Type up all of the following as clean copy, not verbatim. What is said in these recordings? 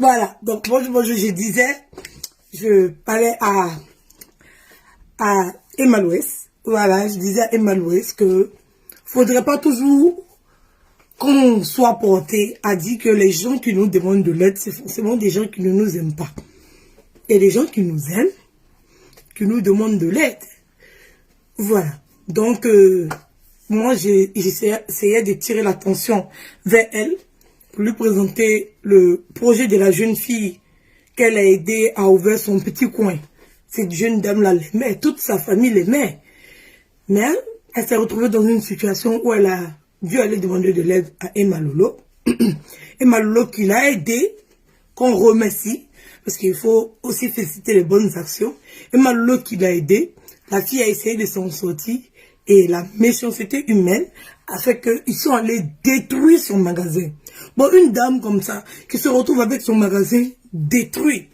Voilà, donc bonjour, je disais, je parlais à Emma Louès. Voilà, je disais à Emma Louès que faudrait pas toujours qu'on soit porté à dire que les gens qui nous demandent de l'aide, c'est forcément des gens qui ne nous aiment pas. Il y a des gens qui nous aiment, qui nous demandent de l'aide. Voilà. Donc, moi, j'essayais de tirer l'attention vers elle pour lui présenter le projet de la jeune fille qu'elle a aidé à ouvrir son petit coin. Cette jeune dame-là l'aimait, toute sa famille l'aimait. Mais elle s'est retrouvée dans une situation où elle a dû aller demander de l'aide à Emma Lolo. Emma Lolo qui l'a aidé, qu'on remercie, parce qu'il faut aussi féliciter les bonnes actions. Emma Lolo qui l'a aidé, la fille a essayé de s'en sortir et la méchanceté humaine a fait qu'ils sont allés détruire son magasin. Bon, une dame comme ça, qui se retrouve avec son magasin détruit,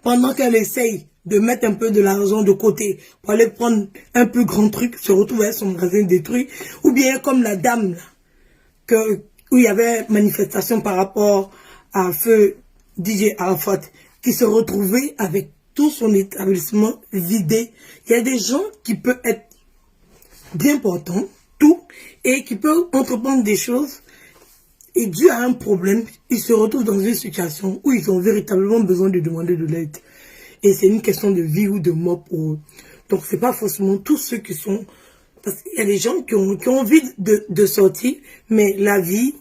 pendant qu'elle essaye de mettre un peu de l'argent de côté pour aller prendre un plus grand truc, se retrouve avec son magasin détruit, ou bien comme la dame là, où il y avait manifestation par rapport à feu DJ Arafat, qui se retrouvait avec tout son établissement vidé. Il y a des gens qui peuvent être bien portants, tout, et qui peuvent entreprendre des choses, et dû à un problème, ils se retrouvent dans une situation où ils ont véritablement besoin de demander de l'aide. Et c'est une question de vie ou de mort pour eux. Donc c'est pas forcément tous ceux qui sont... Parce qu'il y a des gens qui ont envie de sortir, mais la vie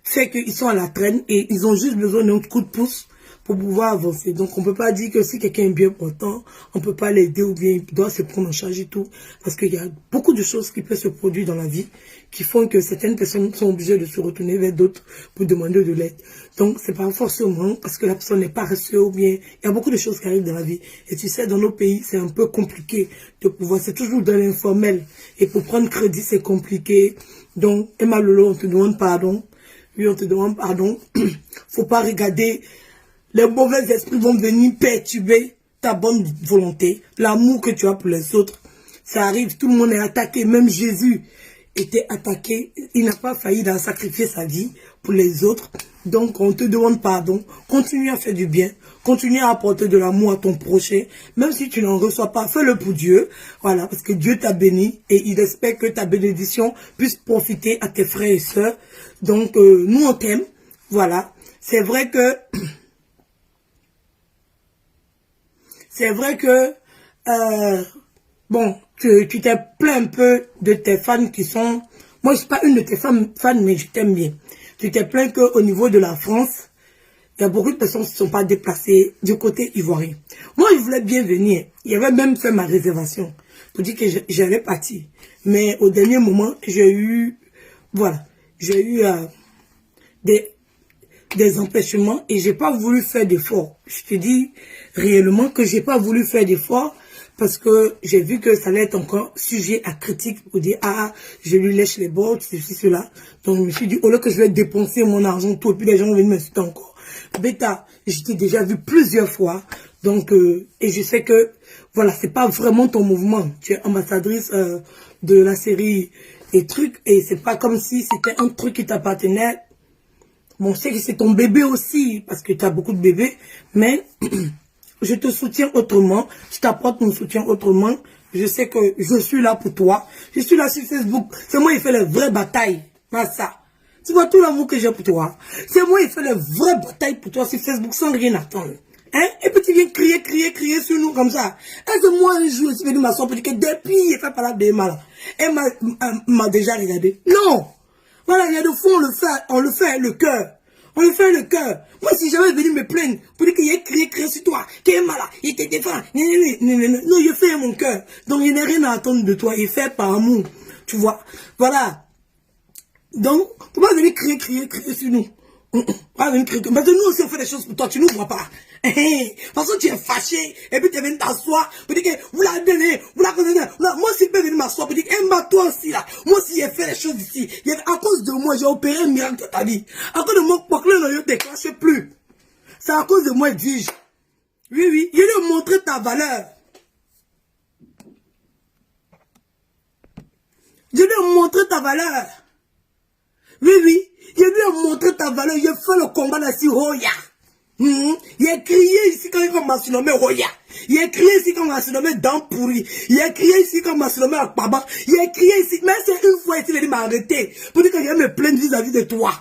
fait qu'ils sont à la traîne et ils ont juste besoin d'un coup de pouce pour pouvoir avancer. Donc on peut pas dire que si quelqu'un est bien portant, on peut pas l'aider ou bien il doit se prendre en charge et tout. Parce qu'il y a beaucoup de choses qui peuvent se produire dans la vie qui font que certaines personnes sont obligées de se retourner vers d'autres pour demander de l'aide. Donc c'est pas forcément parce que la personne n'est pas paresseuse ou bien il y a beaucoup de choses qui arrivent dans la vie. Et tu sais, dans nos pays, c'est un peu compliqué de pouvoir, c'est toujours dans l'informel. Et pour prendre crédit, c'est compliqué. Donc Emma Lolo, on te demande pardon. Oui, on te demande pardon. Faut pas regarder. Les mauvais esprits vont venir perturber ta bonne volonté, l'amour que tu as pour les autres. Ça arrive, tout le monde est attaqué, même Jésus était attaqué. Il n'a pas failli d'en sacrifier sa vie pour les autres. Donc, on te demande pardon. Continue à faire du bien. Continue à apporter de l'amour à ton prochain. Même si tu n'en reçois pas, fais-le pour Dieu. Voilà, parce que Dieu t'a béni et il espère que ta bénédiction puisse profiter à tes frères et sœurs. Donc, nous, on t'aime. Voilà. C'est vrai que... C'est vrai que, bon, tu t'es plaint un peu de tes fans qui sont... Moi, je ne suis pas une de tes fans, mais je t'aime bien. Tu t'es plaint qu'au niveau de la France, il y a beaucoup de personnes qui ne sont pas déplacées du côté ivoirien. Moi, je voulais bien venir. Il y avait même fait ma réservation pour dire que j'allais partir. Mais au dernier moment, j'ai eu... Voilà. J'ai eu des empêchements et j'ai pas voulu faire d'efforts. Je te dis réellement que j'ai pas voulu faire d'efforts parce que j'ai vu que ça allait être encore sujet à critique pour dire ah je lui lèche les bords, ceci, cela. Donc je me suis dit au lieu que je vais dépenser mon argent tout et puis les gens vont venir m'insulter encore. Bêta, je t'ai déjà vu plusieurs fois. Donc et je sais que voilà, c'est pas vraiment ton mouvement. Tu es ambassadrice de la série et trucs et c'est pas comme si c'était un truc qui t'appartenait. Bon, je sais que c'est ton bébé aussi, parce que tu as beaucoup de bébés, mais je te soutiens autrement, je t'apporte mon soutien autrement. Je sais que je suis là pour toi. Je suis là sur Facebook. C'est moi qui fais les vraies batailles. Pas ça. Tu vois tout l'amour que j'ai pour toi. C'est moi qui fais les vraies batailles pour toi sur Facebook sans rien attendre. Hein? Et puis tu viens crier sur nous comme ça. Est-ce que moi un jour je suis venu m'asseoir pour dire que depuis il fait parler de mal. Elle m'a déjà regardé. Non! Voilà, il y a des fois, on le fait le cœur. On le fait le cœur. Moi, si j'avais venu me plaindre pour dire qu'il y a crié sur toi, qu'il est malade, il te défend, non, je fais mon cœur. Donc, il n'y a rien à attendre de toi. Il fait par amour. Tu vois. Voilà. Donc, faut pas venir crier sur nous. Pas venir crier. Parce que nous aussi, on fait des choses pour toi. Tu ne nous vois pas. Parce que tu es fâché. Et puis, tu es venu t'asseoir pour dire que vous la donnez, vous la connaissez. Moi aussi, je peux venir m'asseoir pour dire que toi aussi, là. Moi aussi, j'ai fait les choses ici. À cause de moi, j'ai opéré un miracle de ta vie. À cause de moi, pour que ne déclenche plus. C'est à cause de moi, dis-je. Oui, oui. Je vais montrer ta valeur. Je vais montrer ta valeur. Oui, oui. Je vais montrer ta sa valeur. Il fait le combat là sur Roya. Il a crié ici quand il m'a surnommé Roya. Il a crié ici quand il m'a surnommé Dent Pourri. Il a crié ici quand il m'a surnommé Akbaba. Il a crié ici. Mais c'est une fois ici, il m'a arrêté. Pour dire que je vais me plaindre vis-à-vis de toi.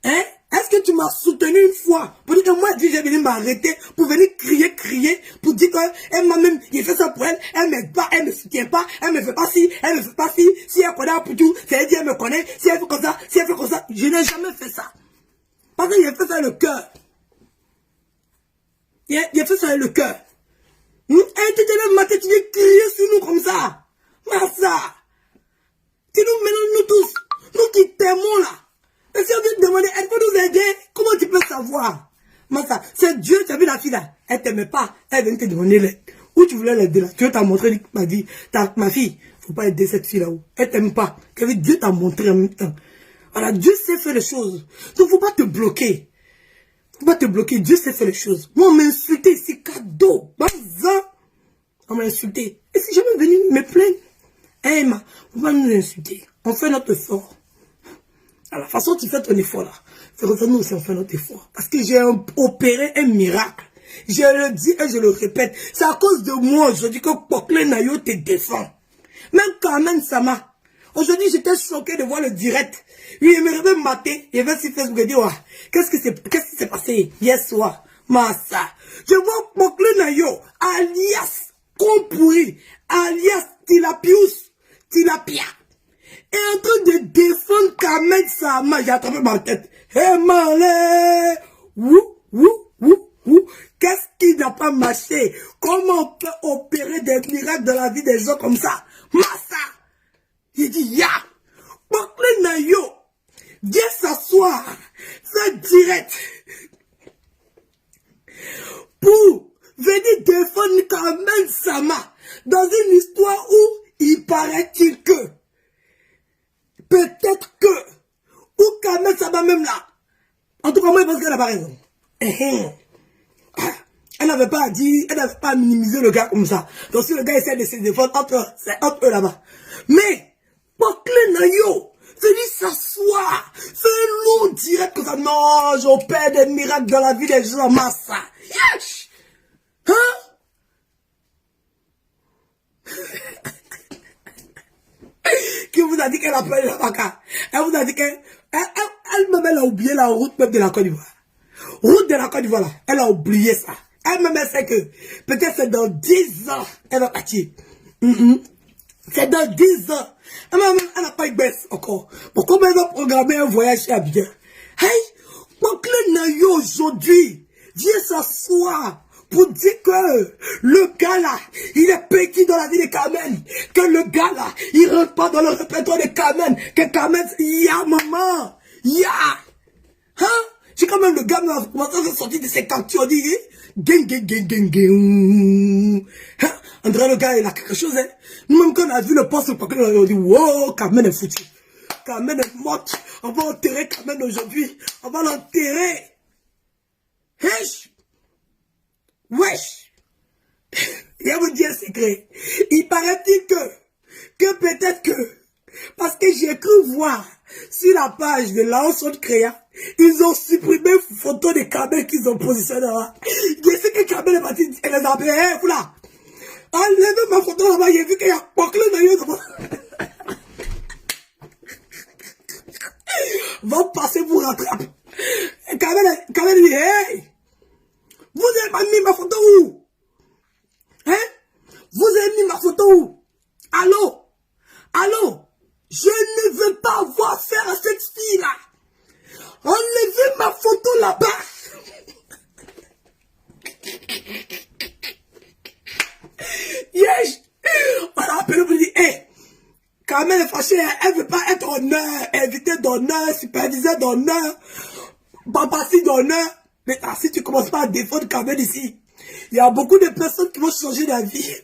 Hein? Est-ce que tu m'as soutenu une fois? Pour dire que moi, j'ai venu m'arrêter pour venir crier, pour dire qu'elle m'a même, il fait ça pour elle, elle m'aide pas, elle me soutient pas, elle me fait pas ci, elle me fait pas ci, si elle connaît un poutou, c'est elle dit elle me connaît, si elle fait comme ça, si elle fait comme ça. Je n'ai jamais fait ça. Parce que j'ai fait ça avec le cœur. J'ai fait ça avec le cœur. Et tu te lèves matin, tu viens crier sur nous comme ça. Massa. Tu nous mélanges nous tous. Nous qui t'aimons là. Et si on vient te demander, elle peut nous aider, comment tu peux savoir? Massa, c'est Dieu, tu as vu la fille là. Elle t'aimait pas. Elle vient te demander l'aide. Où tu voulais l'aider là? Dieu t'a montré, m'a dit, ma fille, faut pas aider cette fille là-haut. Elle t'aime pas. Dieu t'a montré en même temps. Voilà, Dieu sait faire les choses. Donc, faut pas te bloquer. Faut pas te bloquer. Dieu sait faire les choses. Moi, on m'a insulté. C'est cadeau. On m'a insulté. Et si jamais venu me plaindre, Emma, faut pas nous insulter. On fait notre effort. À la façon dont tu fais ton effort là, c'est comme ça nous aussi on fait notre effort. Parce que j'ai opéré un miracle. Je le dis et je le répète. C'est à cause de moi aujourd'hui que Pokle Nayo te défend. Même Carmen Sama. Aujourd'hui, j'étais choqué de voir le direct. Oui, il me réveille maté. Il va sur Facebook et dit, ouais, qu'est-ce qui s'est passé hier soir? Massa. Je vois Pokle Nayo, alias Compouri, alias Tilapia, est en train de défendre Carmen Sama. J'ai attrapé ma tête. Hé, malé! Qu'est-ce qui n'a pas marché? Comment on peut opérer des miracles dans la vie des gens comme ça? Massa! Il dit, ya! Pokle Nayo! Viens s'asseoir! Fais direct! Pour venir défendre Carmen Sama dans une histoire où il paraît-il que peut-être que ou Carmen Sama même là en tout cas moi je pense qu'elle n'a pas raison. Elle n'avait pas à dire, elle n'avait pas à minimiser le gars comme ça. Donc si le gars essaie de se défendre c'est entre eux là-bas. Mais Pokle Nayo venir s'asseoir, fais un long direct comme ça. Non, j'opère des miracles dans la vie des gens, massa. Yes! Hein? Qui vous a dit qu'elle appelle la vaca? Elle vous a dit qu'elle elle-même elle a oublié la route même de la Côte d'Ivoire. Route de la Côte d'Ivoire là, elle a oublié ça. Elle-même elle sait que peut-être c'est dans 10 ans elle va partir. C'est dans 10 ans. Elle n'a pas eu baisse encore. Pourquoi elle va programmer un voyage chez Abidjan? Hey, Pokle Nayo aujourd'hui vient s'asseoir pour dire que le gars là, il est petit dans la vie de Carmen. Que le gars là, il rentre pas dans le répertoire de Carmen. Que Carmen, ya maman, ya. Hein? J'ai quand même le gars m'a commencé à sortir de ses captures. Dit, gang. Hein? André, le gars, il a quelque chose. Hein? Nous-mêmes, quand on a vu le poste, on dit, wow, Carmen est foutue. Carmen est morte. On va enterrer Carmen aujourd'hui. On va l'enterrer. Wesh. Il y a vous dire un secret. Il paraît-il que peut-être que, parce que j'ai cru voir sur la page de Laos Créa, ils ont supprimé une photo de Carmen qu'ils ont positionné là. Je sais que Carmen est partie, elle les a appelés, hé, vous là. Enlevez ma photo là-bas, j'ai vu qu'il y a Pokle Nayo là-bas. Va passer pour rattraper. Carmen dit, hey! Vous avez pas mis ma photo où? Hein? Vous avez mis ma photo où? Allô? Je ne veux pas avoir affaire à cette fille-là. Enlevez ma photo là-bas. Yes! On a appelé pour dire, hey, Carmen est fâchée, elle ne veut pas être honneur, invité d'honneur, superviseur d'honneur, babassi d'honneur. Mais si tu commences pas à défendre Carmen ici, il y a beaucoup de personnes qui vont changer d'avis.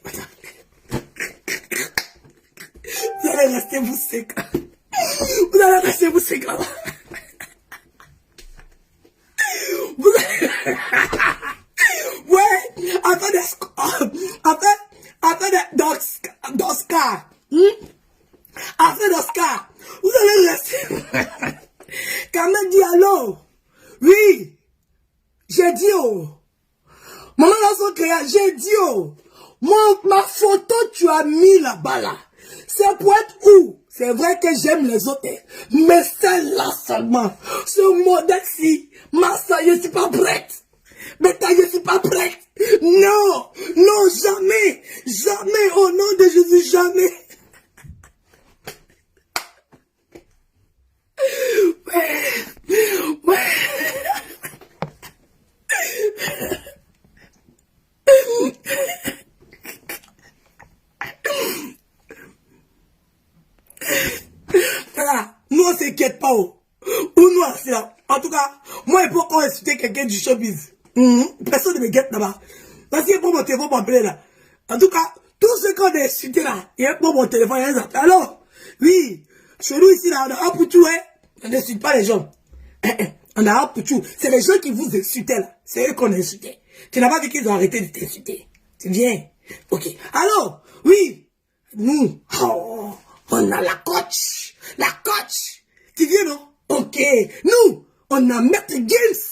Vous allez rester vous sec. Vous allez rester vous sec là-bas. Vous allez... Ouais, afin d'Oscar. Afin d'Oscar. Vous allez rester... dit, oh, ma photo, tu as mis là-bas, là. C'est pour être où? C'est vrai que j'aime les autres, mais celle-là seulement. Ce modèle-ci, Massa, je ne suis pas prête. Beta, je ne suis pas prête. Non, non, jamais, jamais, au nom de Jésus, jamais. Ouais, ouais. Voilà, nous on s'inquiète pas. Ou nous c'est là. En tout cas, moi il faut qu'on insulte quelqu'un du showbiz. Personne ne me guette là-bas. Parce qu'il y a pour mon téléphone m'appeler là. En tout cas, tout ce qu'on a insulté là, il y a pour mon téléphone, il y a un appel. Alors, oui, chez nous ici là, on a un pour tout, hein. On n'insulte pas les gens. On a un pour tout. C'est les gens qui vous insultaient là. C'est eux qu'on a insulté. Tu n'as pas dit qu'ils ont arrêté de t'insulter. C'est bien. Ok. Alors, oui, nous, oh, on a la coach. La coach. Tu viens, non? Ok. Nous, on a Maître Games.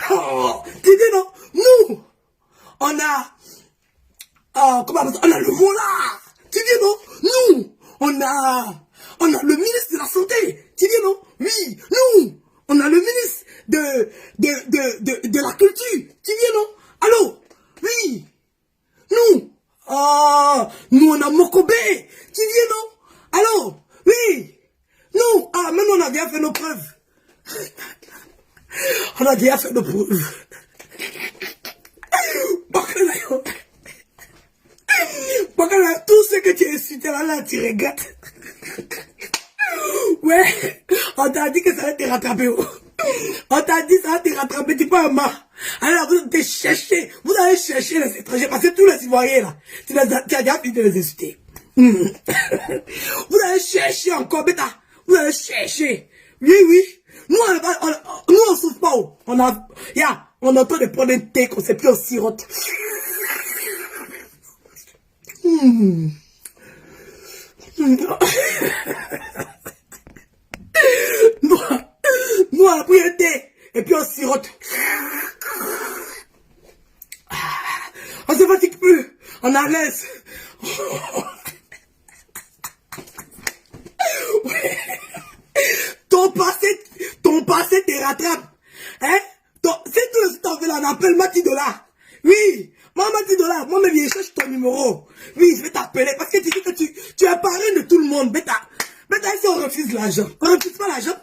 Oh, tu viens, non? Nous, on a... comment on a le Mola. Tu viens, non? Nous, on a le ministre de la Santé. Tu viens, non? Oui. Nous, on a le ministre de la Culture. Tu viens, non? Allô? Oui. Nous. Nous, on a Mokobé. Tu viens, non? Allô? Oui. Nous. Même on a déjà fait nos preuves. On a déjà fait nos preuves. Tout ce que tu as insulté là, tu regrettes. Ouais, on t'a dit que ça va te rattraper. On t'a dit que ça va te rattraper, tu peux un mât. Alors vous allez chercher les étrangers, parce que tous les Ivoiriens là, tu as déjà fini de les insulter. Vous allez chercher encore, bêta. Vous allez chercher. Oui, oui. Nous, on souffre pas. On est en train de prendre un thé qu'on s'est pris au sirop. Nous, on a pris un thé et puis on sirote. On se fatigue plus. On est à l'aise. Ton passé te rattrape. Hein? C'est tout le temps là, on appelle Matidola. Oui, moi Matidola, moi même je cherche ton numéro. Oui, je vais t'appeler parce que tu dis que tu es parrain de tout le monde. Bêta, si on refuse l'argent, on refuse pas l'argent.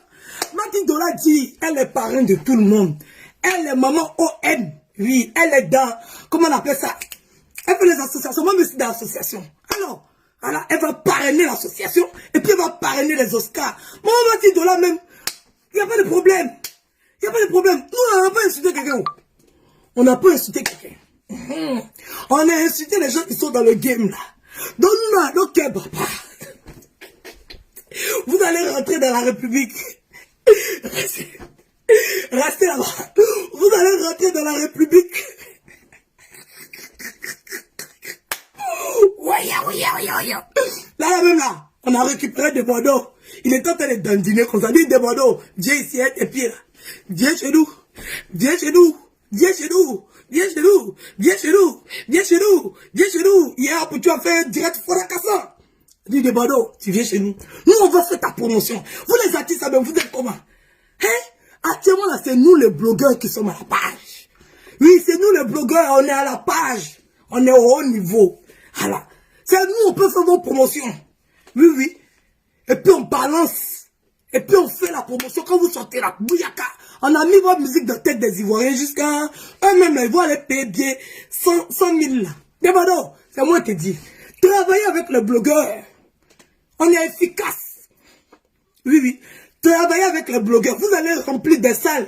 Matidola dit, elle est parrain de tout le monde. Elle est maman OM. Oui, elle est dans, comment on appelle ça? Elle fait les associations, moi je suis dans l'association. Alors, voilà, elle va parrainer l'association et puis elle va parrainer les Oscars. Moi, Matidola même, il n'y a pas de problème. Il n'y a pas de problème. Nous, on n'a pas insulté quelqu'un. On n'a pas insulté quelqu'un. On a insulté les gens qui sont dans le game là. Donne-nous ok, papa. Vous allez rentrer dans la République. Restez là-bas. Vous allez rentrer dans la République. Là, même là, on a récupéré des Bordeaux. Il est en train de dandiner comme ça. Dit des Bordeaux. Viens ici, et puis là. Viens chez nous. Viens chez nous. Viens chez nous. Viens chez nous. Viens chez nous. Viens chez nous. Viens chez nous. Hier, tu as fait un direct fracassant. Dit des Bordeaux, tu viens chez nous. Nous, on va faire ta promotion. Vous les artistes, vous êtes comment? Hein? Actuellement, là, c'est nous les blogueurs qui sommes à la page. Oui, c'est nous les blogueurs, on est à la page. On est au haut niveau. Voilà. C'est nous, on peut faire vos promotions. Oui, oui. Et puis on balance. Et puis on fait la promotion. Quand vous sortez la bouyaka, on a mis votre musique dans la tête des Ivoiriens jusqu'à eux-mêmes, ils vont aller payer bien 100 000 là. Débado, c'est moi qui te dis. Travaillez avec le blogueur. On est efficace. Oui, oui. Travaillez avec les blogueurs. Vous allez remplir des salles.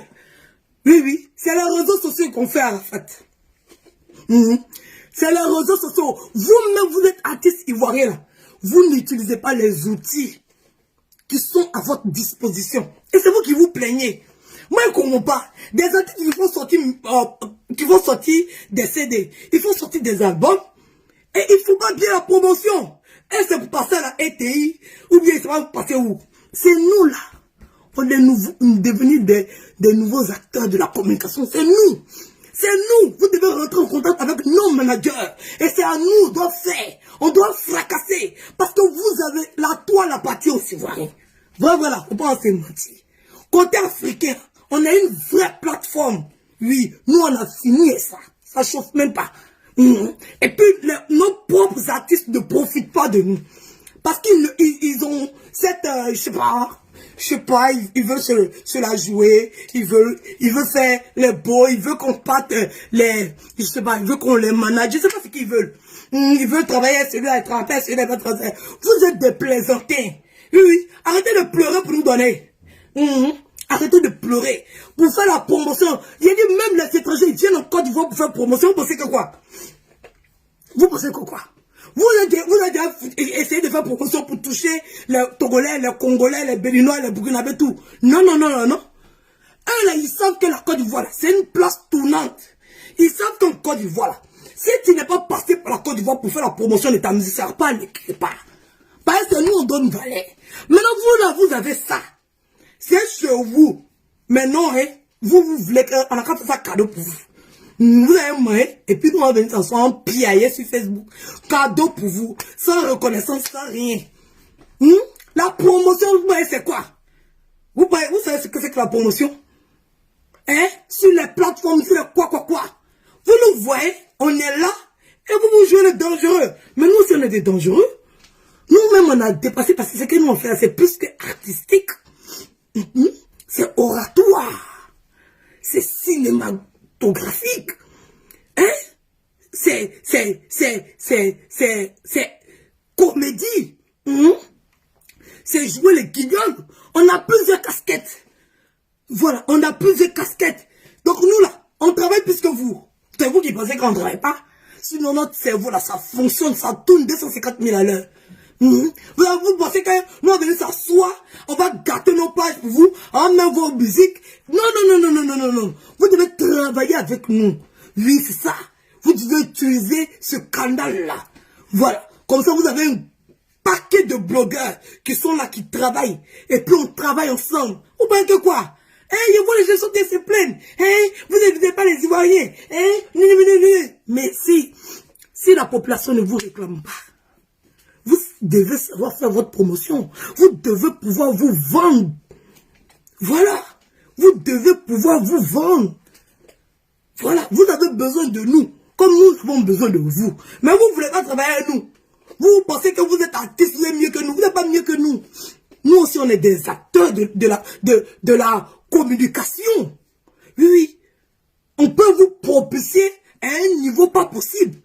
Oui, oui. C'est les réseaux sociaux qu'on fait à la fête. C'est les réseaux sociaux. Vous-même, vous êtes artiste ivoirien là. Vous n'utilisez pas les outils qui sont à votre disposition. Et c'est vous qui vous plaignez. Moi, je ne comprends pas. Des artistes qui vont sortir des CD. Ils font sortir des albums. Et ils font pas bien la promotion. Et c'est pour passer à la ETI. Ou bien ça va passer où? C'est nous là. On est devenus des nouveaux acteurs de la communication. C'est nous. C'est nous. Vous devez rentrer en contact avec nos managers. Et c'est à nous, on doit faire. On doit fracasser. Parce que vous avez la toile à partir aussi, voilà. Voilà, faut pas se mentir. Côté africain, on a une vraie plateforme. Oui, nous on a fini ça. Ça chauffe même pas. Et puis, nos propres artistes ne profitent pas de nous. Parce qu'ils ont cette, je sais pas, ils veulent se la jouer, ils veulent faire les beaux, ils veulent qu'on parte je sais pas, ils veulent qu'on les manage, je sais pas ce qu'ils veulent. Ils veulent travailler, celui-là est travailler, celui-là est travailler. Vous êtes des plaisantins. Oui, arrêtez de pleurer pour nous donner. Arrêtez de pleurer. Pour faire la promotion. Il y a dit même les étrangers, ils viennent en Côte d'Ivoire pour faire promotion. Vous pensez que quoi? Vous pensez que quoi? Vous avez essayé de faire promotion pour toucher les Togolais, les Congolais, les Béninois, les Burkinabés, tout. Non, non, non, non, non. Eux, là, ils savent que la Côte d'Ivoire, c'est une place tournante. Ils savent qu'en Côte d'Ivoire, si tu n'es pas passé par la Côte d'Ivoire pour faire la promotion de ta musique, ça ne va pas aller quelque part. Parce que nous, on donne valeur. Maintenant, vous, là, vous avez ça. C'est chez vous. Mais non, hein, vous voulez qu'on a fait ça cadeau pour vous. Vous avez un moyen, et puis nous, on va venir s'asseoir en piailler sur Facebook. Cadeau pour vous. Sans reconnaissance, sans rien. La promotion, vous voyez, c'est quoi? Vous savez ce que c'est que la promotion? Hein? Sur les plateformes, sur les quoi. Vous nous voyez, on est là, et vous jouez les dangereux. Mais nous, si on est des dangereux, nous-mêmes, on a dépassé, parce que ce que nous on fait, c'est plus que artistique. C'est oratoire. C'est cinématographique. Hein? C'est comédie. C'est jouer les guignols. On a plusieurs casquettes. Voilà, on a plusieurs casquettes. Donc nous là, on travaille plus que vous. C'est vous qui pensez qu'on ne travaille pas. Sinon notre cerveau là, ça fonctionne, ça tourne 250 000 à l'heure. Vous pensez que nous on va venir s'asseoir, on va gâter nos pages pour vous, on met vos musiques. Non, non, non, non, non, non, non. Vous devez travailler avec nous. Oui, c'est ça. Vous devez utiliser ce canal-là. Voilà. Comme ça, vous avez un paquet de blogueurs qui sont là, qui travaillent. Et puis on travaille ensemble. Vous pensez que quoi? Je vois les gens sauter, se plaindre. Vous n'écoutez pas les Ivoiriens. Mais si la population ne vous réclame pas, vous devez savoir faire votre promotion. Vous devez pouvoir vous vendre. Voilà. Vous devez pouvoir vous vendre. Voilà. Vous avez besoin de nous. Comme nous avons besoin de vous. Mais vous ne voulez pas travailler avec nous. Vous pensez que vous êtes artiste, vous êtes mieux que nous. Vous n'êtes pas mieux que nous. Nous aussi, on est des acteurs de la communication. Oui. On peut vous propulser à un niveau pas possible.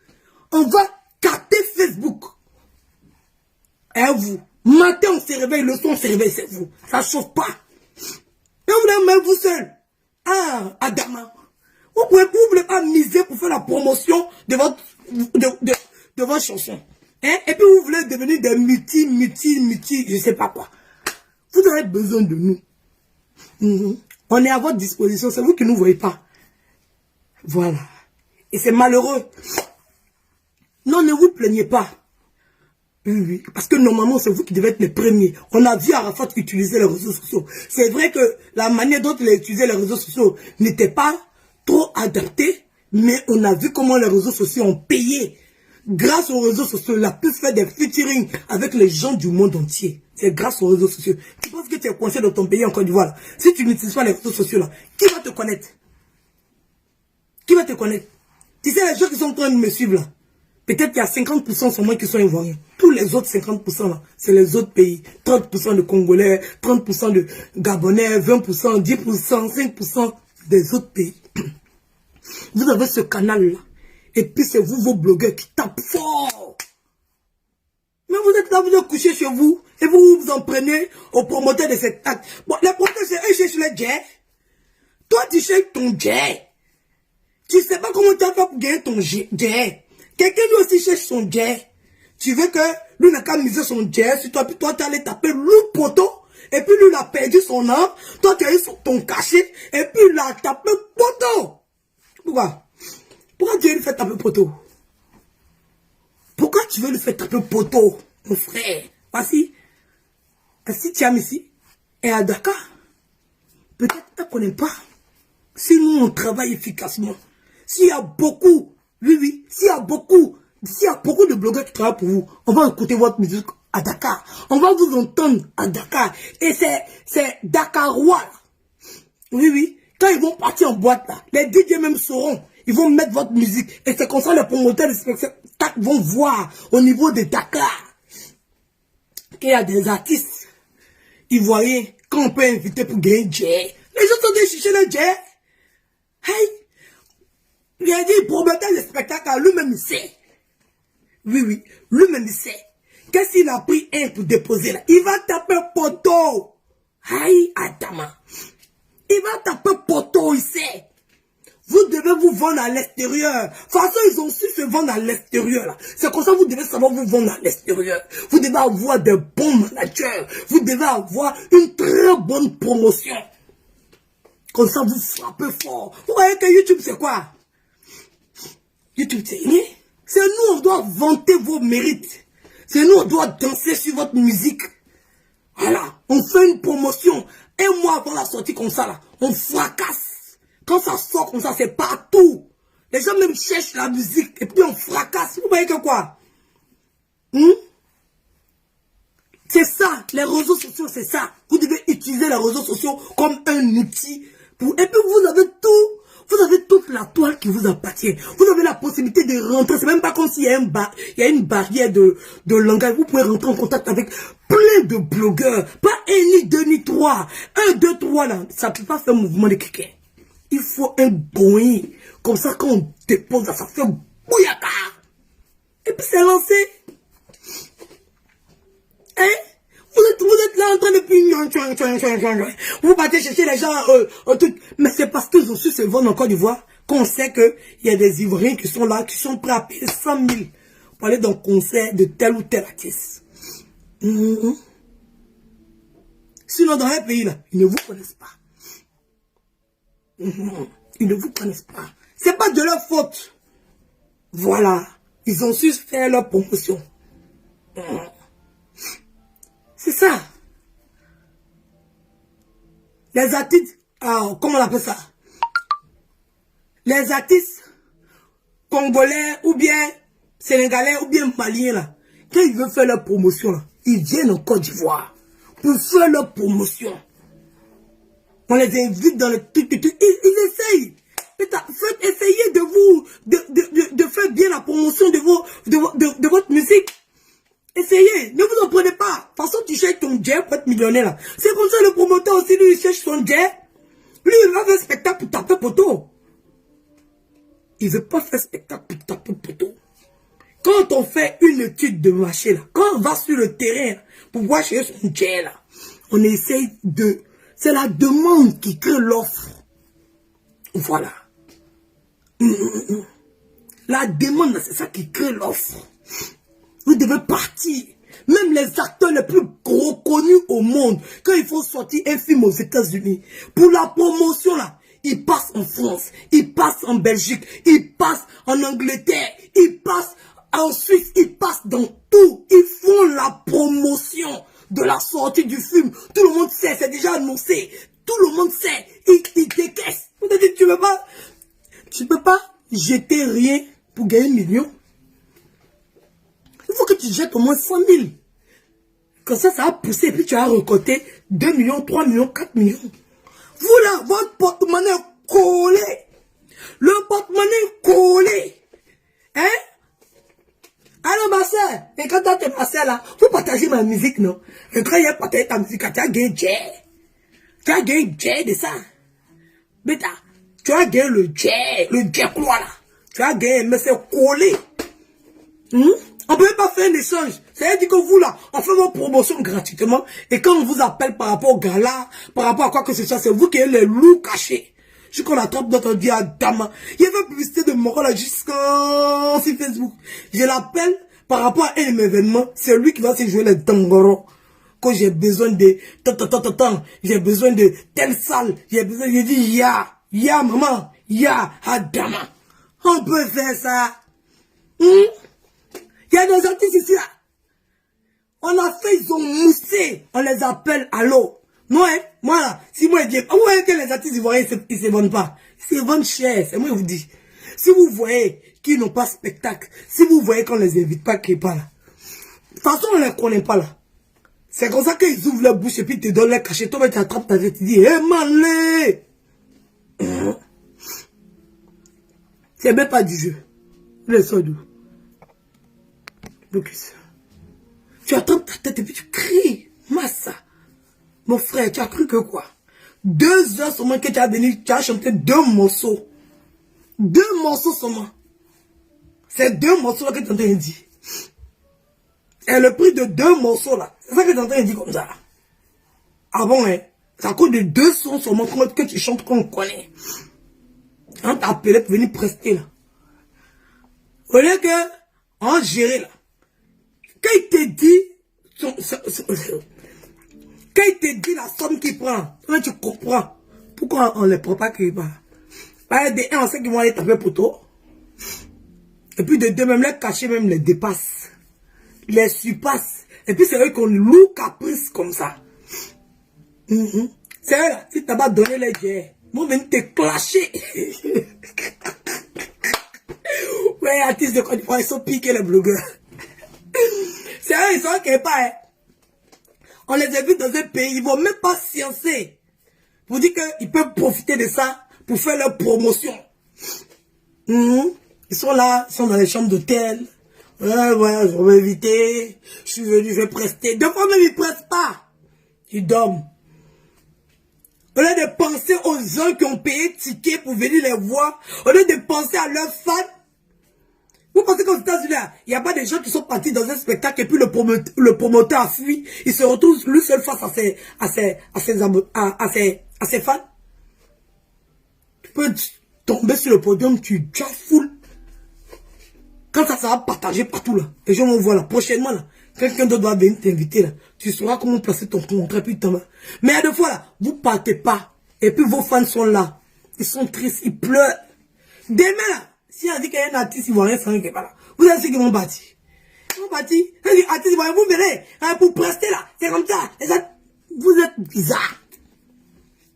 On va capter Facebook. Et vous, matin on se réveille, le son on se réveille, c'est vous. Ça ne chauffe pas. Et vous voulez même vous seul. Ah, Adama. Vous ne voulez pas miser pour faire la promotion de votre chanson. Hein? Et puis vous voulez devenir des multi, je ne sais pas quoi. Vous avez besoin de nous. On est à votre disposition, c'est vous qui ne nous voyez pas. Voilà. Et c'est malheureux. Non, ne vous plaignez pas. Oui, parce que normalement, c'est vous qui devez être les premiers. On a vu Arafat utiliser les réseaux sociaux. C'est vrai que la manière dont il a utilisé les réseaux sociaux n'était pas trop adaptée, mais on a vu comment les réseaux sociaux ont payé. Grâce aux réseaux sociaux, il a pu faire des featuring avec les gens du monde entier. C'est grâce aux réseaux sociaux. Tu penses que tu es coincé dans ton pays en Côte d'Ivoire. Si tu n'utilises pas les réseaux sociaux là, qui va te connaître? Qui va te connaître? Tu sais, les gens qui sont en train de me suivre là, peut-être qu'il y a 50% seulement qui sont ivoiriens. Tous les autres 50% là, c'est les autres pays. 30% de Congolais, 30% de Gabonais, 20%, 10%, 5% des autres pays. Vous avez ce canal là. Et puis c'est vous, vos blogueurs, qui tapent fort. Mais vous êtes là, vous êtes couché chez vous. Et vous vous en prenez aux promoteurs de cet acte. Bon, les promoteurs, eux cherchent les jet. Toi, tu cherches ton jet. Tu sais pas comment tu as fait pour gagner ton jet. Quelqu'un lui aussi cherche son jet. Tu veux que lui n'a qu'à miser son jet sur toi, puis toi tu allais taper le poteau, et puis lui il a perdu son âme, toi tu as eu ton cachet, et puis il a tapé poteau. Pourquoi Dieu lui fait taper poteau? Pourquoi tu veux lui faire taper poteau, mon frère? Voici, si Thiam ici est à Dakar, peut-être qu'elle ne connaît pas. Si nous on travaille efficacement, s'il y a beaucoup, oui, oui, s'il y a beaucoup de blogueurs qui travaillent pour vous, on va écouter votre musique à Dakar. On va vous entendre à Dakar. Et c'est Dakarois. Oui, oui. Quand ils vont partir en boîte, là, les DJ même sauront. Ils vont mettre votre musique. Et c'est comme ça les promoteurs, les spectacles vont voir au niveau de Dakar qu'il y a des artistes ivoiriens qu'on peut inviter pour gagner Jay. Les gens sont des chichés de Jay. Hey! Il a dit, il promettait le spectacle, lui-même il sait. Oui, oui, lui-même il sait. Qu'est-ce qu'il a pris un pour déposer là? Il va taper poteau. Aïe, Adama. Il va taper poteau, il sait. Vous devez vous vendre à l'extérieur. De toute façon, ils ont su se vendre à l'extérieur là. C'est comme ça que vous devez savoir vous vendre à l'extérieur. Vous devez avoir de bons managers. Vous devez avoir une très bonne promotion. Comme ça, vous frappez fort. Vous voyez que YouTube, c'est quoi? YouTube, c'est rien. C'est nous, on doit vanter vos mérites. C'est nous, on doit danser sur votre musique. Voilà. On fait une promotion. Un mois avant la sortie comme ça, là, on fracasse. Quand ça sort comme ça, c'est partout. Les gens même cherchent la musique et puis on fracasse. Vous voyez que quoi? C'est ça. Les réseaux sociaux, c'est ça. Vous devez utiliser les réseaux sociaux comme un outil. Et puis vous avez tout. Vous avez toute la toile qui vous appartient. Vous avez la possibilité de rentrer. C'est même pas comme s'il y a une barrière de langage. Vous pouvez rentrer en contact avec plein de blogueurs. Pas un, ni deux, ni trois. Un, deux, trois, là. Ça ne peut pas faire mouvement de quelqu'un. Il faut un boing. Comme ça, quand on dépose, là, ça fait bouillaka. Et puis c'est lancé. Hein? Vous êtes là en train de... Vous partez chercher les gens, mais c'est parce qu'ils ont su se vendre en Côte d'Ivoire qu'on sait qu'il y a des Ivoiriens qui sont là, qui sont prêts à payer 100 000 pour aller dans le concert de tel ou tel artiste. Sinon, dans les pays là, ils ne vous connaissent pas. Ils ne vous connaissent pas. C'est pas de leur faute. Voilà. Ils ont su faire leur promotion. C'est ça. Les artistes, comment on appelle ça? Les artistes congolais ou bien sénégalais ou bien maliens là, quand ils veulent faire leur promotion là, ils viennent en Côte d'Ivoire pour faire leur promotion. On les invite dans le truc, ils essayent. Faites essayer de vous, de faire bien la promotion de votre musique. Essayez, ne vous en prenez pas. De toute façon, tu cherches ton jet pour être millionnaire là. C'est comme ça le promoteur aussi, lui, il cherche son jet. Lui, il va faire spectacle pour taper poteau. Il ne veut pas faire spectacle pour taper poteau. Quand on fait une étude de marché là, quand on va sur le terrain pour voir chercher son jet là, on essaye de... C'est la demande qui crée l'offre. Voilà. La demande, c'est ça qui crée l'offre. Vous devez partir. Même les acteurs les plus gros connus au monde, quand il faut sortir un film aux États-Unis, pour la promotion là, ils passent en France, ils passent en Belgique, ils passent en Angleterre, ils passent en Suisse, ils passent dans tout. Ils font la promotion de la sortie du film. Tout le monde sait, c'est déjà annoncé. Tout le monde sait. Ils décaissent. Vous te dites, tu peux pas jeter rien pour gagner 1 million. Il faut que tu jettes au moins 100 000. Comme ça, ça va pousser et puis tu vas récolter 2 millions, 3 millions, 4 millions. Vous là, votre porte-monnaie collé. Le porte-monnaie collé. Hein? Alors ma soeur, et quand tu es ma soeur là, vous partagez ma musique, non? Et quand il y a partagé ta musique, tu as gagné jet. Tu as gagné jet de ça. Bêta, tu as gagné le jet quoi là. Tu as gagné, mais c'est collé. On ne peut pas faire un échange. C'est-à-dire que vous là, on fait vos promotions gratuitement. Et quand on vous appelle par rapport au gala, par rapport à quoi que ce soit, c'est vous qui êtes les loups cachés. Jusqu'on attrape notre diadama. Il y avait une publicité de Moro là jusqu'à sur Facebook. Je l'appelle par rapport à un événement. C'est lui qui va se jouer les tangoro. Quand j'ai besoin de... J'ai besoin de telle salle. J'ai besoin... Je dis ya maman. Ya adama. On peut faire ça. Il y a des artistes ici là. On a fait, ils ont moussé. On les appelle allô. Moi, là, si moi je dis, vous voyez que les artistes ivoiriens, ils se vendent pas. Ils se vendent cher, c'est moi qui vous dis. Si vous voyez qu'ils n'ont pas spectacle, si vous voyez qu'on les invite pas, qu'ils pas là. De toute façon, on ne les connaît pas là. C'est comme ça qu'ils ouvrent leur bouche et puis ils te donnent les cachets. Toi, tu attrapes ta tête, tu dis, hé, malé! C'est même pas du jeu. Le sort d'où? Lucas. Tu attrapes ta tête et puis tu cries. Massa. Mon frère, tu as cru que quoi? 2 heures seulement que tu as venu, tu as chanté 2 morceaux. 2 morceaux seulement. C'est 2 morceaux là que tu es en train de dire. Et le prix de 2 morceaux là, c'est ça que tu es en train de dire comme ça. Ah bon, hein? C'est à cause de 2 sons seulement que tu chantes qu'on connaît. On t'a appelé pour venir prester là. Au lieu que, on gérer là. Quand il te dit, quand il te dit la somme qu'il prend, toi tu comprends. Pourquoi on ne les prend pas qu'il va? De 1, on sait qu'ils vont aller taper pour toi. Et puis de 2, même les cachets, même les dépassent. Les surpassent. Et puis c'est eux qu'on loue caprice comme ça. C'est eux là, si t'as pas donné les jets, ils vont venir te clasher. Ouais, artistes de Côte d'Ivoire, ils sont piqués les blogueurs. C'est eux, ils sont quelque part. Hein. On les a vus dans un pays, ils vont même pas sciencer. Pour dire qu'ils peuvent profiter de ça pour faire leur promotion. Ils sont là, ils sont dans les chambres d'hôtel. Ouais, je vais m'inviter. Je suis venu, je vais prester. 2 fois même, ils ne prestent pas. Ils dorment. Au lieu de penser aux gens qui ont payé ticket pour venir les voir, au lieu de penser à leurs fans, vous pensez qu'aux États-Unis, il n'y a pas des gens qui sont partis dans un spectacle et puis le promoteur a fui, il se retrouve lui seul face à ses fans. Tu peux tomber sur le podium, tu foules. Quand ça sera partagé partout là, les gens vont voir là, prochainement là, quelqu'un d'autre doit venir t'inviter là, tu sauras comment placer ton contrat, puis t'en vas. Mais à 2 fois là, vous partez pas, et puis vos fans sont là, ils sont tristes, ils pleurent. Demain là, si on dit qu'il y a un artiste ivoirien sans qui est pas là, vous savez ce qu'ils vont partir. Ils vont partir, artiste ivoirien, vous venez, pour prester là, c'est comme ça. Vous êtes bizarres.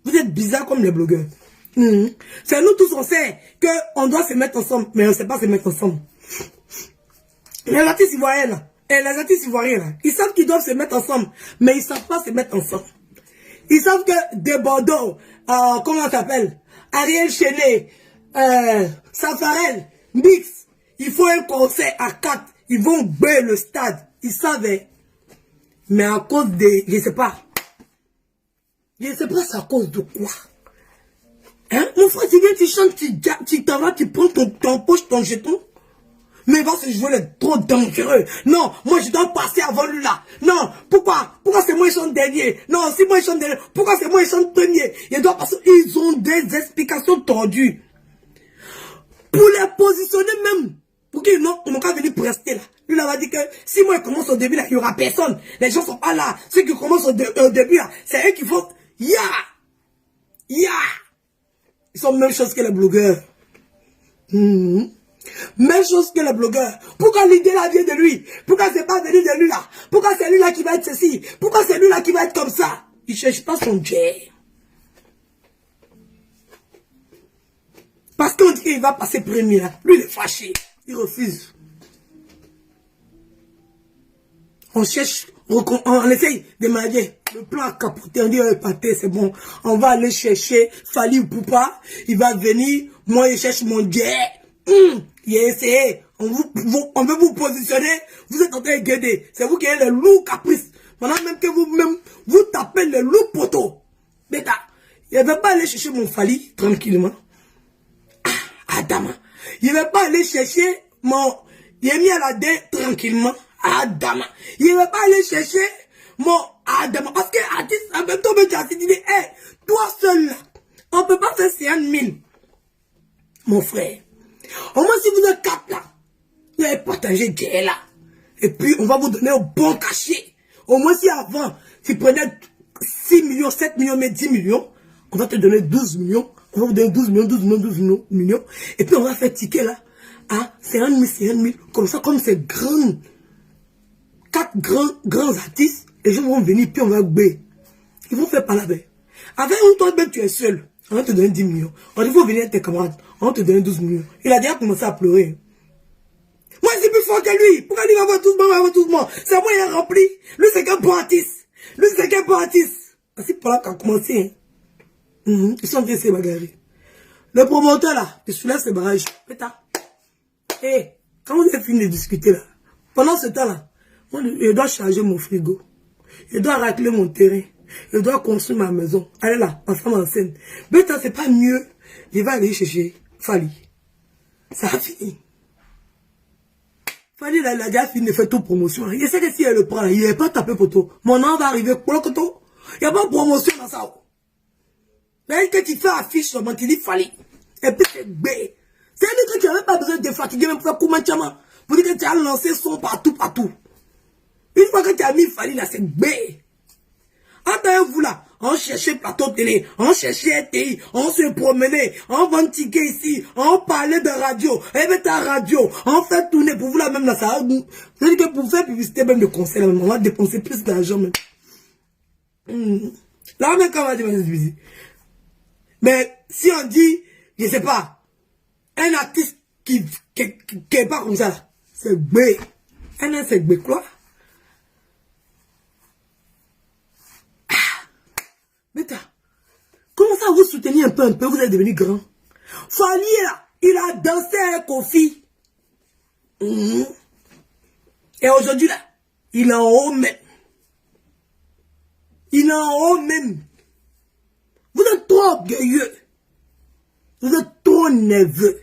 Vous êtes bizarres comme les blogueurs. C'est nous tous, on sait qu'on doit se mettre ensemble, mais on ne sait pas se mettre ensemble. Les artistes ivoiriens là, et les artistes ivoiriens là, ils savent qu'ils doivent se mettre ensemble, mais ils ne savent pas se mettre ensemble. Ils savent que de Bordeaux, comment on s'appelle, Ariel Chenet, Safarel, Mix, il faut un concert à 4, ils vont bailler le stade, ils savaient. Mais à cause de, je ne sais pas c'est à cause de quoi. Hein? Mon frère, tu viens, tu chantes, tu t'en vas, tu prends ton poche, ton jeton. Mais il va se jouer les trop dangereux. Non, moi je dois passer avant lui là. Non, pourquoi c'est moi qui chante dernier? Non, si moi je chante dernier, pourquoi c'est moi qui chante premier? Il doit passer. Ils ont des explications tordues. Pour les positionner même. Pour qu'ils n'ont qu'à venir prester là. Lui là va dire que si moi je commence au début là, il n'y aura personne. Les gens sont pas là. Ceux qui commencent au début là, c'est eux qui font ya. Ils sont même chose que les blogueurs. Même chose que les blogueurs. Pourquoi l'idée là vient de lui? Pourquoi c'est pas venu de lui là? Pourquoi c'est lui là qui va être ceci? Pourquoi c'est lui là qui va être comme ça? Il cherche pas son jet. Parce qu'on dit qu'il va passer premier là. Lui il est fâché. Il refuse. On cherche, on essaye de manier. Le plan a capoté, on dit pâté, c'est bon. On va aller chercher Fali Poupa. Il va venir. Moi je cherche mon jet. Il a essayé. On veut vous positionner. Vous êtes en train de guider. C'est vous qui avez le loup caprice. Maintenant même que vous tapez le loup poteau. Bêta. Il ne veut pas aller chercher mon Fali tranquillement. Adama. Il ne veut pas aller chercher mon Yemi Alade tranquillement. Adama. Il ne veut pas aller chercher mon Adama. Parce que artiste, en même temps, tu as dit, hey, toi seul là, on ne peut pas faire 50 000. Mon frère. Au moins, si vous êtes 4 là, vous allez partager des là. Et puis, on va vous donner un bon cachet. Au moins, si avant, tu prenais 6 millions, 7 millions, mais 10 millions, on va te donner 12 millions. On va vous donner 12 millions, 12 millions, 12 millions. Et puis, on va faire ticket là. Ah, c'est 1 000. Comme ça, comme c'est grand. 4 grands artistes, les gens vont venir, puis on va bailler. Ils vont faire par la baie. Avec un toi, ben, tu es seul. On va te donner 10 millions. On dit, il faut venir avec tes camarades. On va te donner 12 millions. Il a déjà commencé à pleurer. Moi, c'est plus fort que lui. Pourquoi lui va avoir tout le monde? C'est moi, il a rempli. Lui, c'est qu'un bon artiste. Lui, c'est qu'un bon artiste. C'est pas là qu'on a commencé. Ils sont en train de se bagarrer. Le promoteur, là, il soulève ses barrages. Pétard. Hé, quand vous avez fini de discuter, là, pendant ce temps-là, je dois charger mon frigo. Je dois racler mon terrain. Je dois construire ma maison. Allez là, ensemble en scène. Mais ça, c'est pas mieux. Je vais aller chercher Fali. Ça a fini. Fali, il a déjà fini de faire toute promotion. Je sais que si elle le prend, il n'est pas tapé pour toi. Mon nom va arriver pour le coton. Il n'y a pas de promotion dans ça. Là, que tu fais affiche seulement, tu dis Fali. Et puis c'est B. C'est-à-dire que tu n'avais pas besoin de fatiguer même pour faire comment tu as. Pour dire que tu as lancé son partout. Une fois que tu as mis Fali là, c'est B. Attendez-vous là, on cherchait plateau télé, on cherchait RTI, on se promenait, on vend ticket ici, on parlait de radio, et bien ta radio, on fait tourner pour vous là même là, ça c'est-à-dire que pour faire publicité même de concert, on va dépenser plus d'argent même. Là même quand on va dire, mais si on dit, je sais pas, un artiste qui est pas comme ça, c'est B. C'est B quoi? Mais comment ça vous soutenir un peu, vous êtes devenu grand. Fali là, il a dansé avec Kofi. Et aujourd'hui là, il est en haut même. Il est en haut même. Vous êtes trop orgueilleux. Vous êtes trop nerveux.